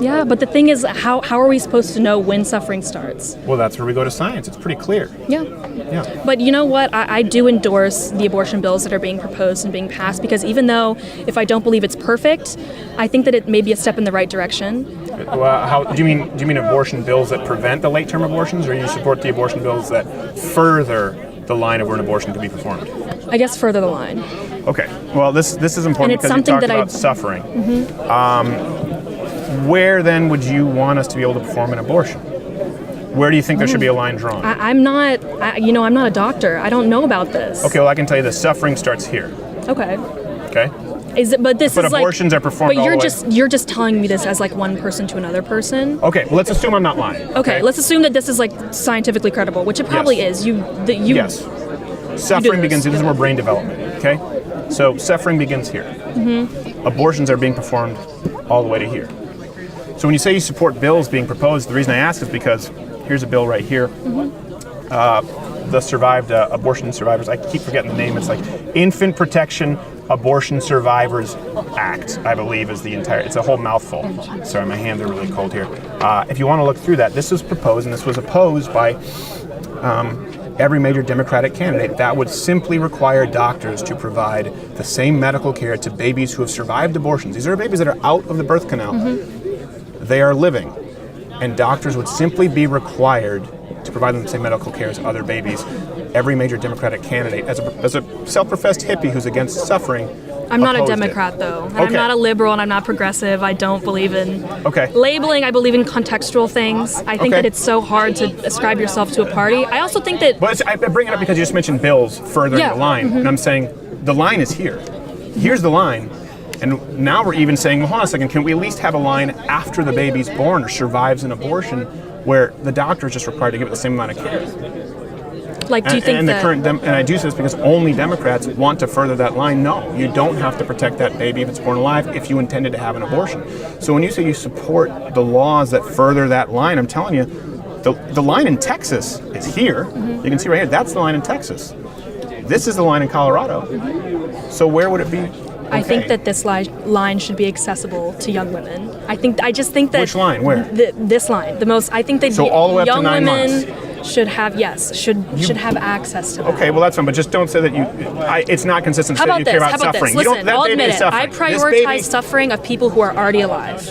Yeah, but the thing is, how are we supposed to know when suffering starts? Well, that's where we go to science. It's pretty clear. Yeah. But you know what? I do endorse the abortion bills that are being proposed and being passed, because even though if I don't believe it's perfect, I think that it may be a step in the right direction. Well, how do you mean abortion bills that prevent the late-term abortions, or you support the abortion bills that further the line of where an abortion can be performed? I guess further the line. Okay. Well, this is important because you talked about suffering. Where then would you want us to be able to perform an abortion? Where do you think there should be a line drawn? I'm not a doctor. I don't know about this. Okay, well, I can tell you the suffering starts here. Okay. Okay? But abortions are performed all the way. You're just telling me this as like one person to another person. Okay, well, let's assume I'm not lying. Okay, let's assume that this is like scientifically credible, which it probably is. Yes. Suffering begins. This is more brain development. Okay? So suffering begins here. Abortions are being performed all the way to here. So when you say you support bills being proposed, the reason I ask is because here's a bill right here. The survived abortion survivors, I keep forgetting the name, it's like Infant Protection Abortion Survivors Act, I believe is it's a whole mouthful. Sorry, my hands are really cold here. If you want to look through that, this was proposed, and this was opposed by every major Democratic candidate. That would simply require doctors to provide the same medical care to babies who have survived abortions. These are babies that are out of the birth canal. They are living, and doctors would simply be required to provide them the same medical care as other babies. Every major Democratic candidate, as a self-professed hippie who's against suffering, I'm not a Democrat, though. And I'm not a liberal, and I'm not progressive. I don't believe in labeling. I believe in contextual things. I think that it's so hard to ascribe yourself to a party. I also think that... But I bring it up because you just mentioned bills furthering the line, and I'm saying the line is here. Here's the line. And now we're even saying, well, hold on a second, can we at least have a line after the baby's born or survives an abortion where the doctor is just required to give it the same amount of care? Like, do you think that... and I do say this because only Democrats want to further that line. No, you don't have to protect that baby if it's born alive if you intended to have an abortion. So when you say you support the laws that further that line, I'm telling you, the line in Texas is here. You can see right here, that's the line in Texas. This is the line in Colorado. So where would it be? I think that this line should be accessible to young women. I just think that... Which line? Where? This line. The most... I think that so all the way up young to 9 women months. should have, should have access to that. Okay, well that's fine, but just don't say that it's not consistent to say you care about suffering. Listen, I'll admit it. I prioritize suffering of people who are already alive.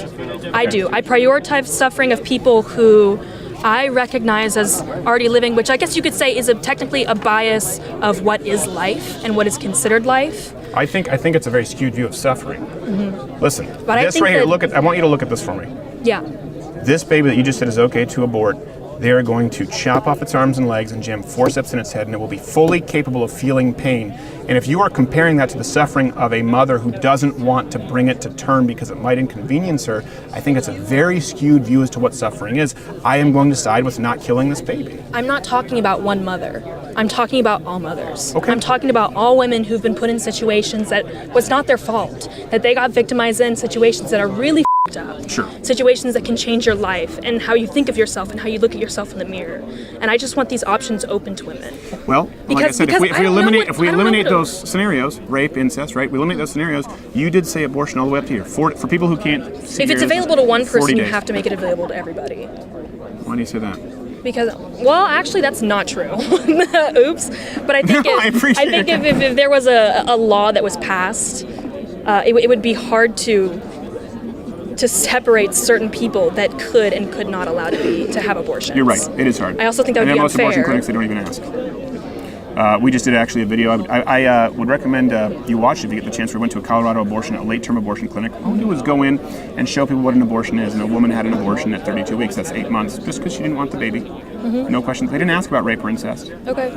I do. I prioritize suffering of people who I recognize as already living, which I guess you could say is technically a bias of what is life and what is considered life. I think it's a very skewed view of suffering. Listen, but this right here, I want you to look at this for me. Yeah. This baby that you just said is okay to abort, they are going to chop off its arms and legs and jam forceps in its head, and it will be fully capable of feeling pain. And if you are comparing that to the suffering of a mother who doesn't want to bring it to term because it might inconvenience her, I think it's a very skewed view as to what suffering is. I am going to side with not killing this baby. I'm not talking about one mother. I'm talking about all mothers. Okay. I'm talking about all women who've been put in situations that was not their fault, that they got victimized in situations that are really up. Sure. Situations that can change your life and how you think of yourself and how you look at yourself in the mirror. And I just want these options open to women. Well, like I said, if we eliminate those scenarios, rape, incest, right? We eliminate those scenarios. You did say abortion all the way up to here. For people who can't see if it's available to one person, you have to make it available to everybody. Why do you say that? Because, well, actually, that's not true. Oops. But I think if there was a law that was passed, it would be hard to separate certain people that could and could not allow to have abortions. You're right. It is hard. I also think that would be most unfair. Abortion clinics, they don't even ask. We just did actually a video. I would recommend you watch it if you get the chance. We went to a Colorado abortion, a late-term abortion clinic. All we do is go in and show people what an abortion is. And a woman had an abortion at 32 weeks. That's 8 months, just because she didn't want the baby. No questions. They didn't ask about rape or incest. Okay.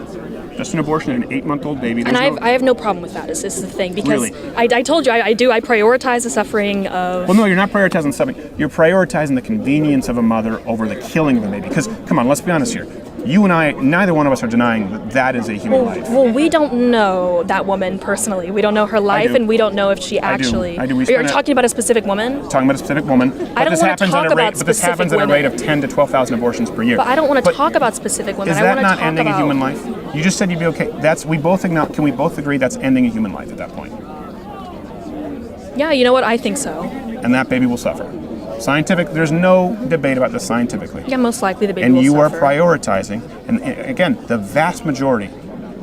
Just an abortion in an 8-month-old baby. And I have no problem with that. This is the thing, because really? I told you I prioritize the suffering of... Well, no, you're not prioritizing suffering. You're prioritizing the convenience of a mother over the killing of a baby. Because, come on, let's be honest here. You and I, neither one of us are denying that that is a human life. Well, we don't know that woman personally. We don't know her life, and we don't know if she actually... I do. Are you talking about a specific woman? Talking about a specific woman. I don't want to talk about But this happens at a rate of 10 to 12,000 abortions per year. But I don't want to talk about specific women. Is that not ending a human life? You just said you'd be okay. Can we both agree that's ending a human life at that point? Yeah, you know what? I think so. And that baby will suffer. There's no debate about this scientifically. Yeah, most likely the baby and will you suffer. are prioritizing, and again, the vast majority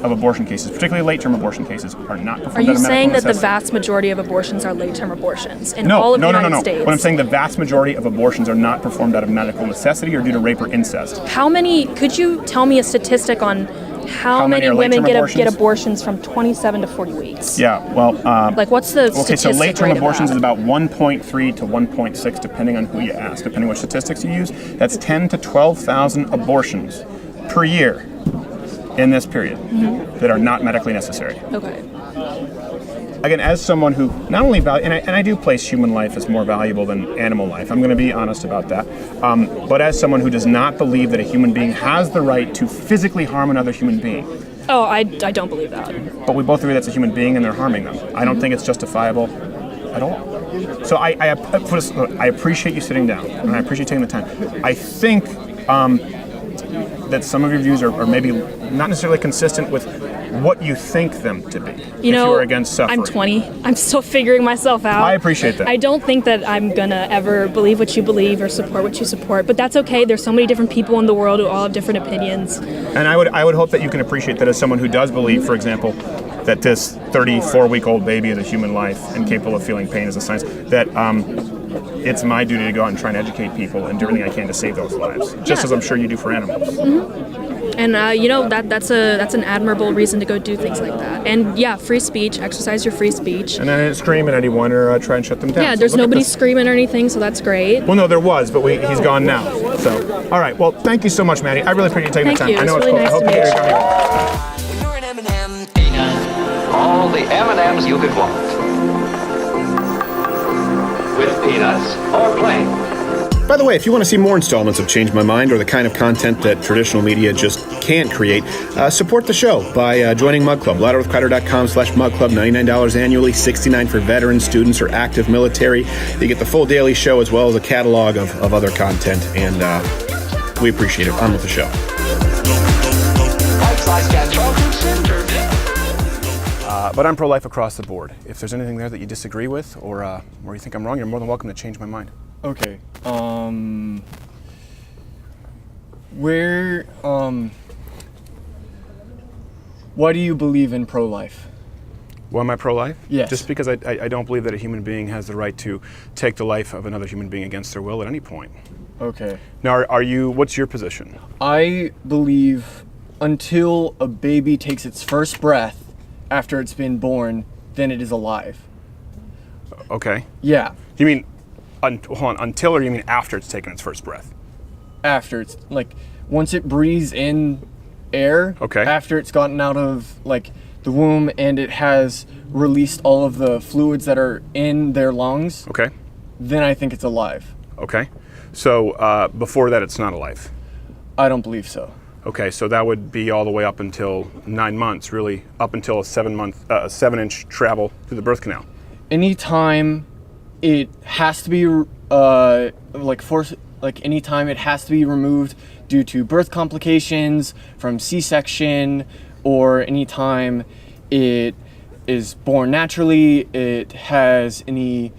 of abortion cases, particularly late-term abortion cases, are not performed Are you out of medical saying that the necessity. vast majority of abortions are late-term abortions in No, all of no, the no, United no, no. States? What I'm saying, the vast majority of abortions are not performed out of medical necessity or due to rape or incest. How many? Could you tell me a statistic on how many many are women late-term get abortions? abortions from 27 to 40 weeks? Yeah, well, Like, what's the okay, so statistic late-term rate of abortions that? is about 1.3 to 1.6, depending on who you ask, depending what statistics you use. That's 10 to 12,000 abortions per year in this period that are not medically necessary. Okay. Again, as someone who not only value, and I do place human life as more valuable than animal life, I'm going to be honest about that, but as someone who does not believe that a human being has the right to physically harm another human being, Oh, I don't believe that. but we both agree that's a human being and they're harming them. I don't think it's justifiable at all. So I appreciate you sitting down, and I appreciate taking the time. I think that some of your views are maybe not necessarily consistent with what you think them to be. You know, if you are against suffering. I'm 20. I'm still figuring myself out. I appreciate that. I don't think that I'm gonna ever believe what you believe or support what you support, but that's okay. There's so many different people in the world who all have different opinions. And I would hope that you can appreciate that as someone who does believe, for example, that this 34-week-old baby is a human life and capable of feeling pain is a science, that it's my duty to go out and try and educate people and do everything I can to save those lives, just as I'm sure you do for animals. And you know, that's an admirable reason to go do things like that. And yeah, free speech, exercise your free speech. And I didn't scream at anyone or try and shut them down. Yeah, So there's look at nobody this. screaming or anything, so that's great. Well, no, there was, but he's gone now. So, all right. Well, thank you so much, Maddie. I really appreciate you taking Thank the time. you. I know It's it's really cool. nice I hope to you meet get you. your gummy. All the M&Ms you could want. With peanuts or plain. By the way, if you want to see more installments of Change My Mind or the kind of content that traditional media just can't create, support the show by joining Mug Club. LouderWithCrowder.com/Mug Club, $99 annually, $69 for veterans, students, or active military. You get the full daily show as well as a catalog of other content, and we appreciate it. On with the show. But I'm pro-life across the board. If there's anything there that you disagree with or you think I'm wrong, you're more than welcome to change my mind. Okay. Why do you believe in pro-life? Why am I pro-life? Yes. Just because I don't believe that a human being has the right to take the life of another human being against their will at any point. Okay. Now, what's your position? I believe until a baby takes its first breath after it's been born, then it is alive. Okay. Yeah. You mean, hold on, until, or you mean after it's taken its first breath? After it's, like, once it breathes in air, okay, after it's gotten out of, like, the womb and it has released all of the fluids that are in their lungs, okay, then I think it's alive. Okay. So before that, it's not alive? I don't believe so. Okay, so that would be all the way up until 9 months, really, up until a 7-inch travel through the birth canal. Anytime it has to be anytime it has to be removed due to birth complications from C-section, or anytime it is born naturally, it has any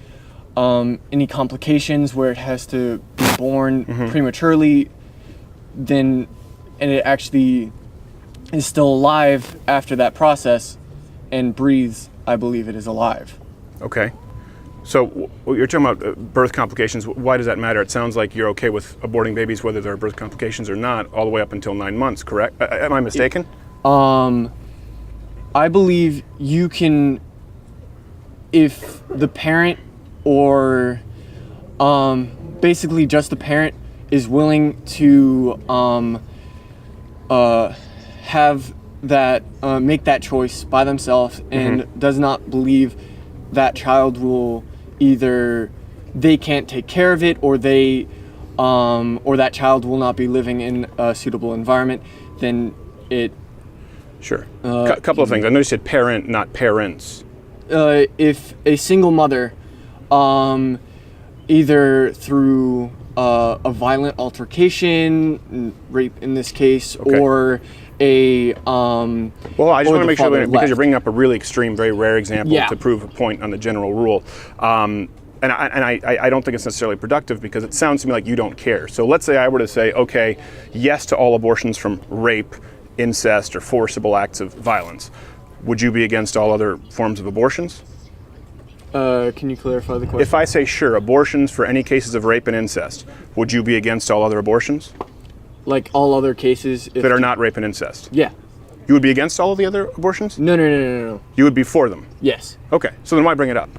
complications where it has to be born prematurely, then and it actually is still alive after that process and breathes, I believe it is alive. Okay. So you're talking about birth complications. Why does that matter? It sounds like you're okay with aborting babies whether there are birth complications or not, all the way up until 9 months, correct? Am I mistaken? I believe you can, if the parent or basically just the parent is willing to have that make that choice by themselves and does not believe that child will either they can't take care of it or they or that child will not be living in a suitable environment, then it Sure. A couple of things. I know you said parent, not parents. If a single mother, either through a violent altercation, rape in this case, Okay. or a Well, I just want to make sure that, because you're bringing up a really extreme, very rare example to prove a point on the general rule. And I don't think it's necessarily productive, because it sounds to me like you don't care. So let's say I were to say, okay, yes to all abortions from rape, incest, or forcible acts of violence. Would you be against all other forms of abortions? Can you clarify the question? If I say sure, abortions for any cases of rape and incest, would you be against all other abortions? Like all other cases that are not rape and incest? Yeah. You would be against all of the other abortions? No. You would be for them? Yes. Okay, so then why bring it up?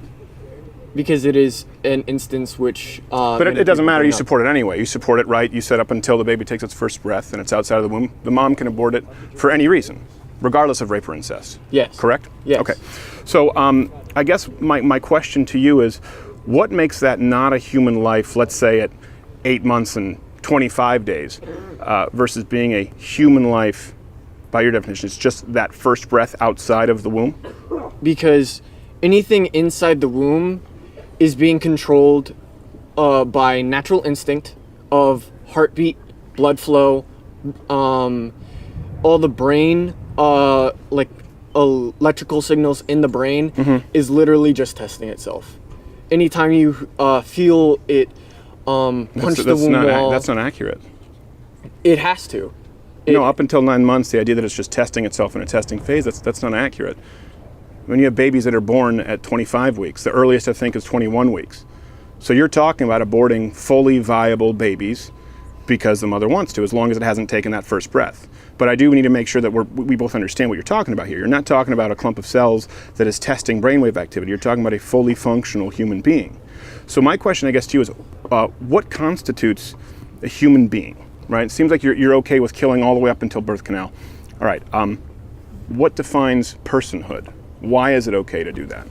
Because it is an instance which... but it doesn't matter, you support it anyway. You support it, right? You set up until the baby takes its first breath and it's outside of the womb. The mom can abort it for any reason, regardless of rape or incest. Yes. Correct? Yes. Okay. So I guess my question to you is, what makes that not a human life, let's say at 8 months and 25 days, versus being a human life, by your definition? It's just that first breath outside of the womb? Because anything inside the womb is being controlled by natural instinct of heartbeat, blood flow, all the brain, like electrical signals in the brain is literally just testing itself. Anytime you feel it punch the womb wall... That's not accurate. It has to. Up until 9 months, the idea that it's just testing itself in a testing phase, that's not accurate. When you have babies that are born at 25 weeks, the earliest I think is 21 weeks. So you're talking about aborting fully viable babies because the mother wants to, as long as it hasn't taken that first breath. But I do need to make sure that we both understand what you're talking about here. You're not talking about a clump of cells that is testing brainwave activity. You're talking about a fully functional human being. So my question, I guess, to you is, what constitutes a human being? Right? It seems like you're okay with killing all the way up until birth canal. All right. What defines personhood? Why is it okay to do that?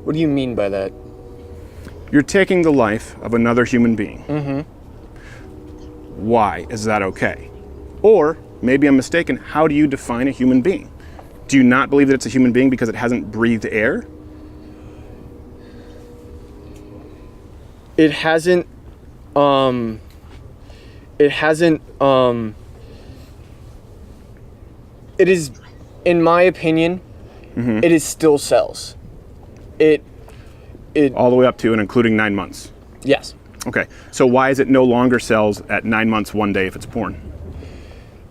What do you mean by that? You're taking the life of another human being. Mm-hmm. Why is that okay? Or, maybe I'm mistaken, how do you define a human being? Do you not believe that it's a human being because it hasn't breathed air? It hasn't, it is, in my opinion, it is still cells. It all the way up to and including 9 months? Yes. Okay, so why is it no longer cells at 9 months, 1 day if it's born?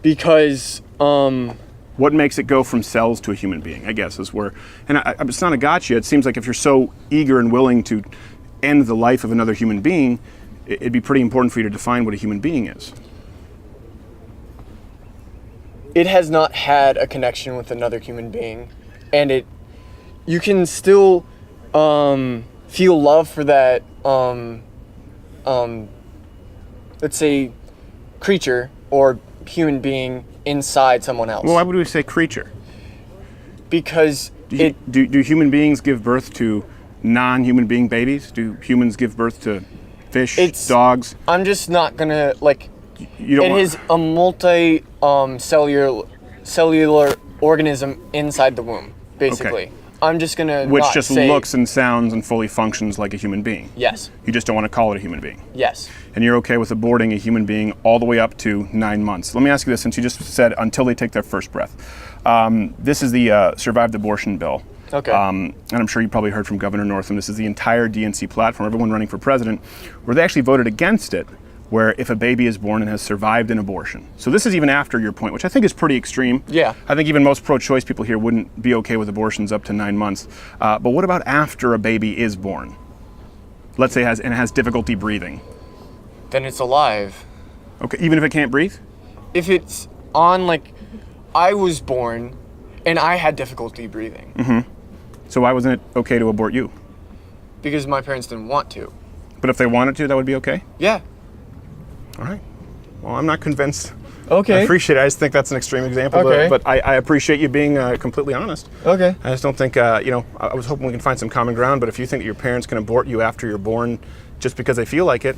Because, what makes it go from cells to a human being, I guess, is where, and it's not a gotcha, it seems like if you're so eager and willing to end the life of another human being, it'd be pretty important for you to define what a human being is. It has not had a connection with another human being, and you can still feel love for that, let's say, creature or human being inside someone else. Well, why would we say creature? Because do human beings give birth to non-human being babies? Do humans give birth to fish, dogs? I'm just not gonna, like, you don't it is a multi cellular organism inside the womb, basically. Okay. I'm just gonna Which not just say, looks and sounds and fully functions like a human being. Yes. You just don't want to call it a human being. Yes. And you're okay with aborting a human being all the way up to 9 months. Let me ask you this, since you just said until they take their first breath. This is the Survived Abortion Bill. Okay. And I'm sure you probably heard from Governor Northam. This is the entire DNC platform, everyone running for president, where they actually voted against it, where if a baby is born and has survived an abortion. So this is even after your point, which I think is pretty extreme. Yeah. I think even most pro-choice people here wouldn't be okay with abortions up to 9 months. But what about after a baby is born? Let's say it has difficulty breathing. Then it's alive. Okay, even if it can't breathe? If it's on, like, I was born and I had difficulty breathing. Mm-hmm. So why wasn't it okay to abort you? Because my parents didn't want to. But if they wanted to, that would be okay? Yeah. All right. Well, I'm not convinced. Okay. I appreciate it. I just think that's an extreme example. Okay. But I appreciate you being completely honest. Okay. I just don't think, I was hoping we can find some common ground, but if you think that your parents can abort you after you're born just because they feel like it,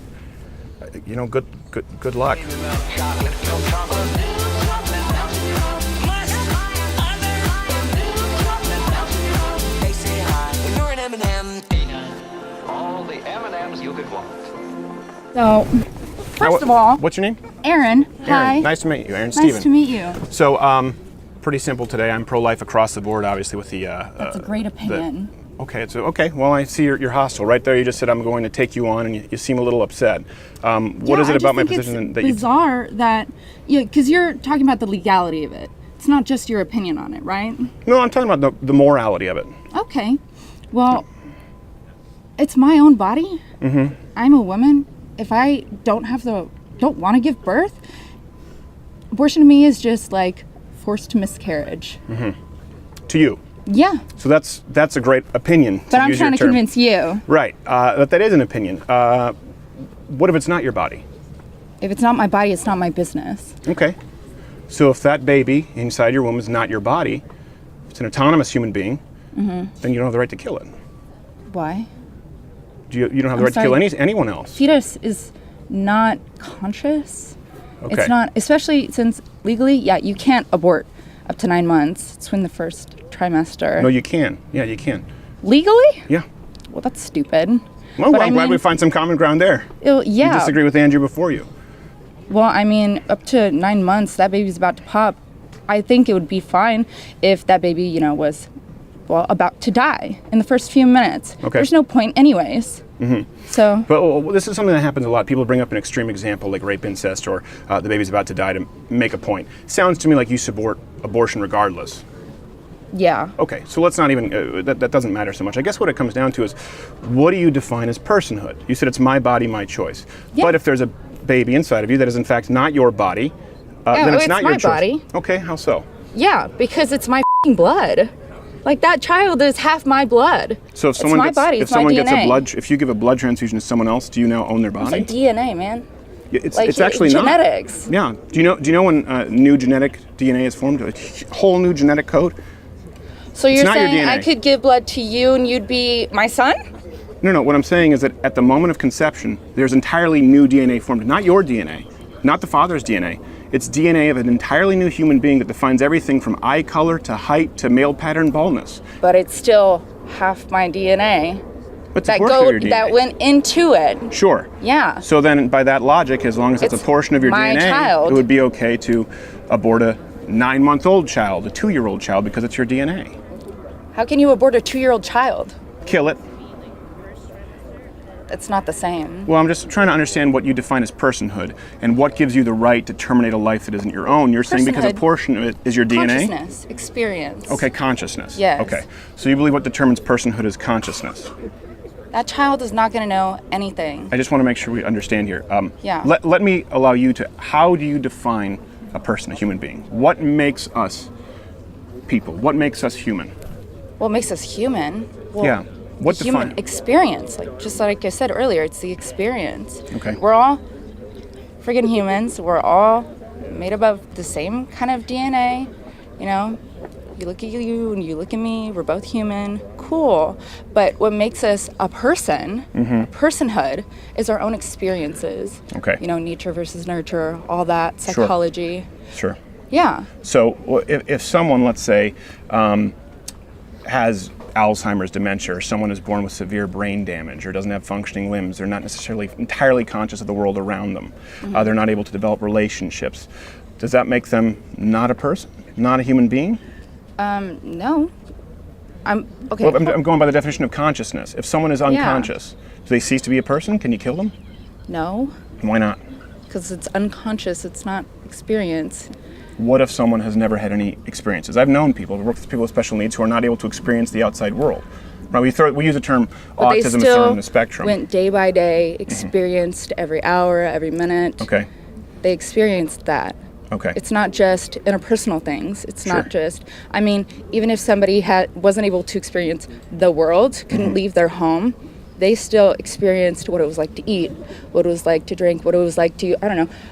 good luck. They say hi. M&Ms you could want. So, first of all, what's your name? Aaron. Hi. Aaron. Nice to meet you, Aaron. Nice Steven. to meet you. So, pretty simple today. I'm pro-life across the board, obviously, with the. That's a great opinion. Okay, okay. Well, I see you're hostile right there. You just said I'm going to take you on, and you seem a little upset. What is it about my position that you? It's bizarre that, because you're talking about the legality of it. It's not just your opinion on it, right? No, I'm talking about the morality of it. Okay. Well, it's my own body. Mm-hmm. I'm a woman. If I don't want to give birth, abortion to me is just like forced miscarriage. Mm-hmm. To you. Yeah. So that's a great opinion. But I'm trying to convince you. Right. That is an opinion. What if it's not your body? If it's not my body, it's not my business. Okay. So if that baby inside your womb is not your body, it's an autonomous human being, then you don't have the right to kill it. Why? You don't have the right to kill anyone else. Fetus is not conscious. Okay. It's not, especially since legally, you can't abort up to 9 months. It's in the first trimester. No, you can. Yeah, you can. Legally? Yeah. Well, that's stupid. Well, I'm glad we find some common ground there. Yeah. You disagree with Andrew before you. Well, I mean, up to 9 months, that baby's about to pop. I think it would be fine if that baby, was, about to die in the first few minutes. Okay. There's no point anyways. Mm-hmm. So. But this is something that happens a lot. People bring up an extreme example like rape, incest, or the baby's about to die to make a point. Sounds to me like you support abortion regardless. Yeah. Okay, so let's not even, that doesn't matter so much. I guess what it comes down to is, what do you define as personhood? You said it's my body, my choice. Yeah. But if there's a baby inside of you that is in fact not your body, then it's not your choice. It's my body. Okay, how so? Yeah, because it's my blood. Like, that child is half my blood. So if someone it's my body, if it's someone my gets DNA. if you give a blood transfusion to someone else, do you now own their body? It's like DNA, man. It's actually genetics. Not. Yeah. Do you know when new genetic DNA is formed? A whole new genetic code? So you're saying I could give blood to you and you'd be my son? No. What I'm saying is that at the moment of conception, there's entirely new DNA formed. Not your DNA, not the father's DNA. It's DNA of an entirely new human being that defines everything from eye color to height to male pattern baldness. But it's still half my DNA. But that that went into it. Sure. Yeah. So then, by that logic, as long as it's a portion of your my DNA, child. it would be okay to abort a 9-month-old child, a 2-year-old child, because it's your DNA. How can you abort a 2-year-old child? Kill it. It's not the same. Well, I'm just trying to understand what you define as personhood and what gives you the right to terminate a life that isn't your own. You're saying because a portion of it is your DNA? Consciousness, experience. Okay, consciousness. Yes. Okay. So you believe what determines personhood is consciousness? That child is not going to know anything. I just want to make sure we understand here. Yeah. Let me allow you to, how do you define a person, a human being? What makes us people? What makes us human? What makes us human? Well, yeah. What human defines experience? Just like I said earlier, it's the experience. Okay. We're all friggin' humans. We're all made up of the same kind of DNA. You look at you and you look at me. We're both human. Cool. But what makes us a person, personhood, is our own experiences. Okay. Nature versus nurture, all that, psychology. Sure. Yeah. So if someone, let's say, has Alzheimer's, dementia, or someone is born with severe brain damage or doesn't have functioning limbs, they're not necessarily entirely conscious of the world around them. They're not able to develop relationships. Does that make them not a person, not a human being? No. Okay. Well, I'm going by the definition of consciousness. If someone is unconscious, do they cease to be a person? Can you kill them? No. Why not? Because it's unconscious. It's not experience. What if someone has never had any experiences? I've known people who work with people with special needs who are not able to experience the outside world. Right? We use the term autism is on the spectrum. Went day by day, experienced every hour, every minute. Okay. They experienced that. Okay. It's not just interpersonal things. It's not just, even if somebody wasn't able to experience the world, couldn't leave their home, they still experienced what it was like to eat, what it was like to drink, what it was like to,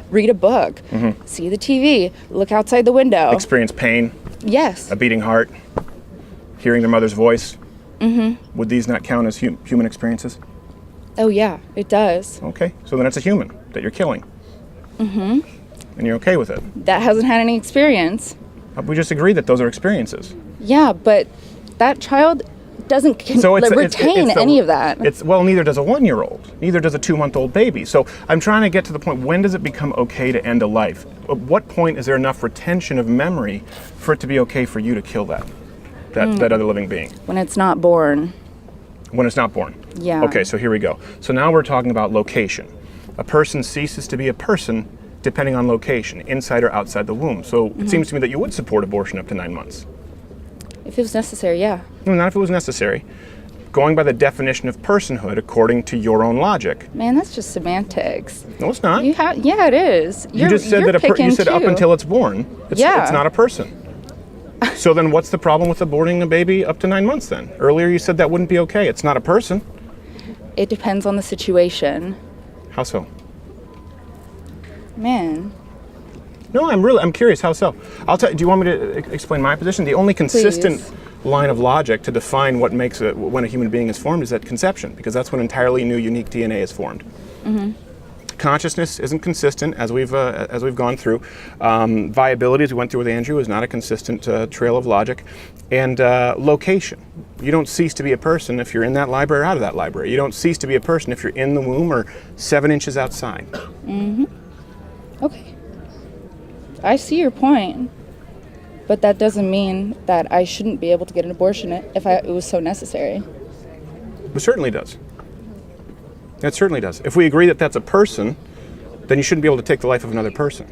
read a book, see the TV, look outside the window. Experience pain. Yes. A beating heart, hearing their mother's voice. Would these not count as human experiences? Oh yeah, it does. Okay, so then it's a human that you're killing. And you're okay with it. That hasn't had any experience. We just agreed that those are experiences. Yeah, but that child doesn't retain any of that. Well, neither does a 1-year-old. Neither does a 2-month-old baby. So I'm trying to get to the point, when does it become okay to end a life? At what point is there enough retention of memory for it to be okay for you to kill that other living being? When it's not born. When it's not born? Yeah. Okay, so here we go. So now we're talking about location. A person ceases to be a person depending on location, inside or outside the womb. So it seems to me that you would support abortion up to 9 months. If it was necessary, yeah. No, not if it was necessary. Going by the definition of personhood according to your own logic. Man, that's just semantics. No, it's not. Yeah, it is. You just said you said up until it's born, it's not a person. So then what's the problem with aborting a baby up to 9 months then? Earlier you said that wouldn't be okay. It's not a person. It depends on the situation. How so? Man. No, I'm curious. How so? Do you want me to explain my position? The only consistent line of logic to define what makes when a human being is formed is at conception, because that's when entirely new, unique DNA is formed. Mm-hmm. Consciousness isn't consistent, as we've gone through. Viability, as we went through with Andrew, is not a consistent trail of logic. And location. You don't cease to be a person if you're in that library or out of that library. You don't cease to be a person if you're in the womb or 7 inches outside. Mm-hmm. Okay. I see your point, but that doesn't mean that I shouldn't be able to get an abortion if it was so necessary. It certainly does. It certainly does. If we agree that that's a person, then you shouldn't be able to take the life of another person.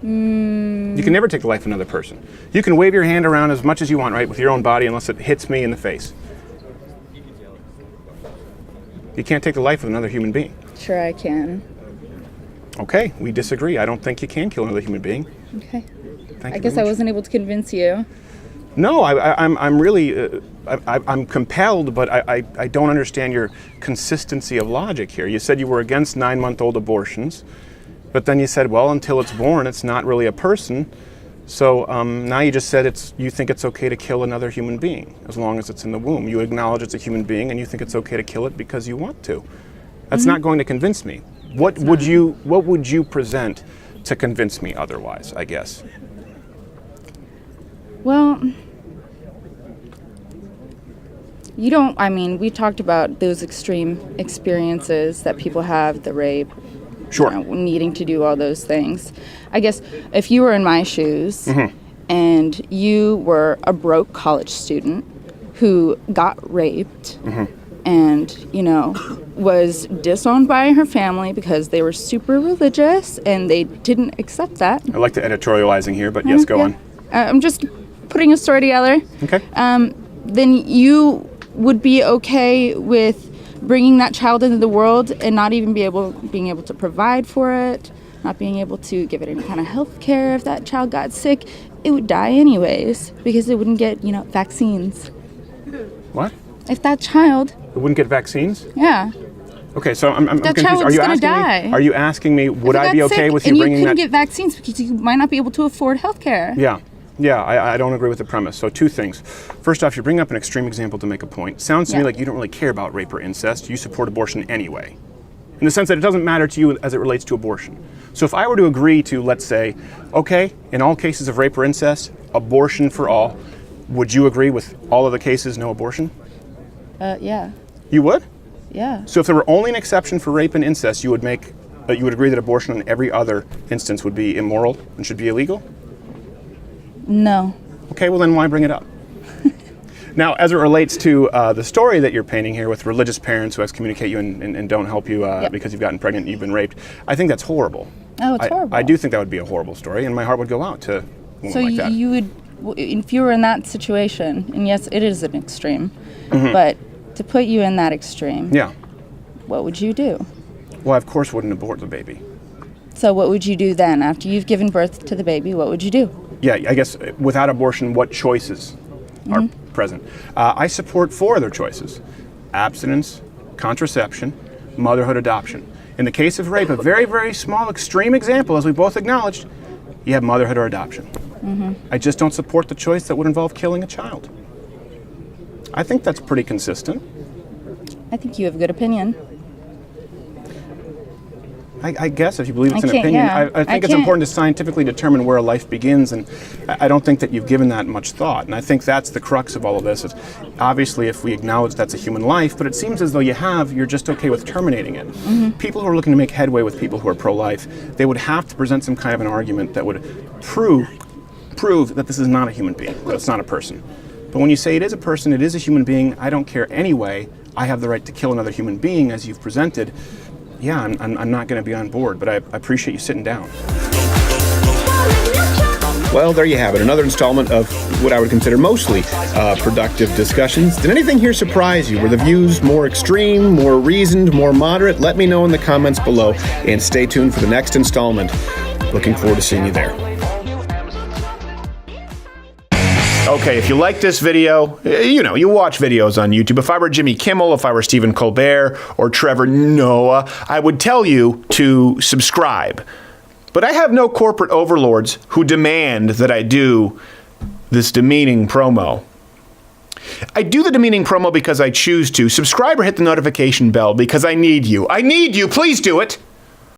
You can never take the life of another person. You can wave your hand around as much as you want, right, with your own body, unless it hits me in the face. You can't take the life of another human being. Sure, I can. Okay, we disagree. I don't think you can kill another human being. Okay. Thank I you guess very I much. wasn't able to convince you. No, I'm really, I'm compelled, but I don't understand your consistency of logic here. You said you were against 9-month-old abortions, but then you said, well, until it's born, it's not really a person. So now you just said you think it's okay to kill another human being as long as it's in the womb. You acknowledge it's a human being, and you think it's okay to kill it because you want to. That's not going to convince me. What would you present to convince me otherwise, I guess? Well, we talked about those extreme experiences that people have, the rape, sure, needing to do all those things. I guess if you were in my shoes and you were a broke college student who got raped and, was disowned by her family because they were super religious and they didn't accept that. I like the editorializing here, but yes, go on. I'm just putting a story together. Okay. Then you would be okay with bringing that child into the world and not even being able to provide for it, not being able to give it any kind of health care. If that child got sick, it would die anyways because it wouldn't get, vaccines. What? If that child... It wouldn't get vaccines? Yeah. Okay, so I'm that confused. child was going to die. Are you asking me, would I be okay with you bringing that... And you couldn't get vaccines because you might not be able to afford health care. Yeah, I don't agree with the premise. So 2 things. First off, you bring up an extreme example to make a point. Sounds to me like you don't really care about rape or incest. You support abortion anyway. In the sense that it doesn't matter to you as it relates to abortion. So if I were to agree to, let's say, okay, in all cases of rape or incest, abortion for all, would you agree with all of the cases, no abortion? Yeah. You would? Yeah. So if there were only an exception for rape and incest, you would agree that abortion in every other instance would be immoral and should be illegal? No. Okay, well then why bring it up? Now, as it relates to the story that you're painting here with religious parents who excommunicate you and don't help you because you've gotten pregnant and you've been raped, I think that's horrible. Oh, it's horrible. I do think that would be a horrible story, and my heart would go out to a woman like that. So you would, if you were in that situation, and yes, it is an extreme, but to put you in that extreme, what would you do? Well, I of course wouldn't abort the baby. So what would you do then? After you've given birth to the baby, what would you do? Yeah, I guess without abortion, what choices are present? I support 4 other choices: abstinence, contraception, motherhood, adoption. In the case of rape, a very, very small extreme example, as we both acknowledged, you have motherhood or adoption. I just don't support the choice that would involve killing a child. I think that's pretty consistent. I think you have a good opinion. I guess if you believe it's an can't- opinion. yeah. I think I it's can't- important to scientifically determine where a life begins, and I don't think that you've given that much thought. And I think that's the crux of all of this. Is obviously, if we acknowledge that's a human life, but it seems as though you're just okay with terminating it. People who are looking to make headway with people who are pro-life, they would have to present some kind of an argument that would prove that this is not a human being, that it's not a person. But when you say it is a person, it is a human being, I don't care anyway, I have the right to kill another human being as you've presented, yeah, I'm not going to be on board, but I appreciate you sitting down. Well, there you have it. Another installment of what I would consider mostly productive discussions. Did anything here surprise you? Were the views more extreme, more reasoned, more moderate? Let me know in the comments below, and stay tuned for the next installment. Looking forward to seeing you there. Okay, if you like this video, you watch videos on YouTube. If I were Jimmy Kimmel, if I were Stephen Colbert, or Trevor Noah, I would tell you to subscribe. But I have no corporate overlords who demand that I do this demeaning promo. I do the demeaning promo because I choose to. Subscribe or hit the notification bell because I need you. I need you. Please do it.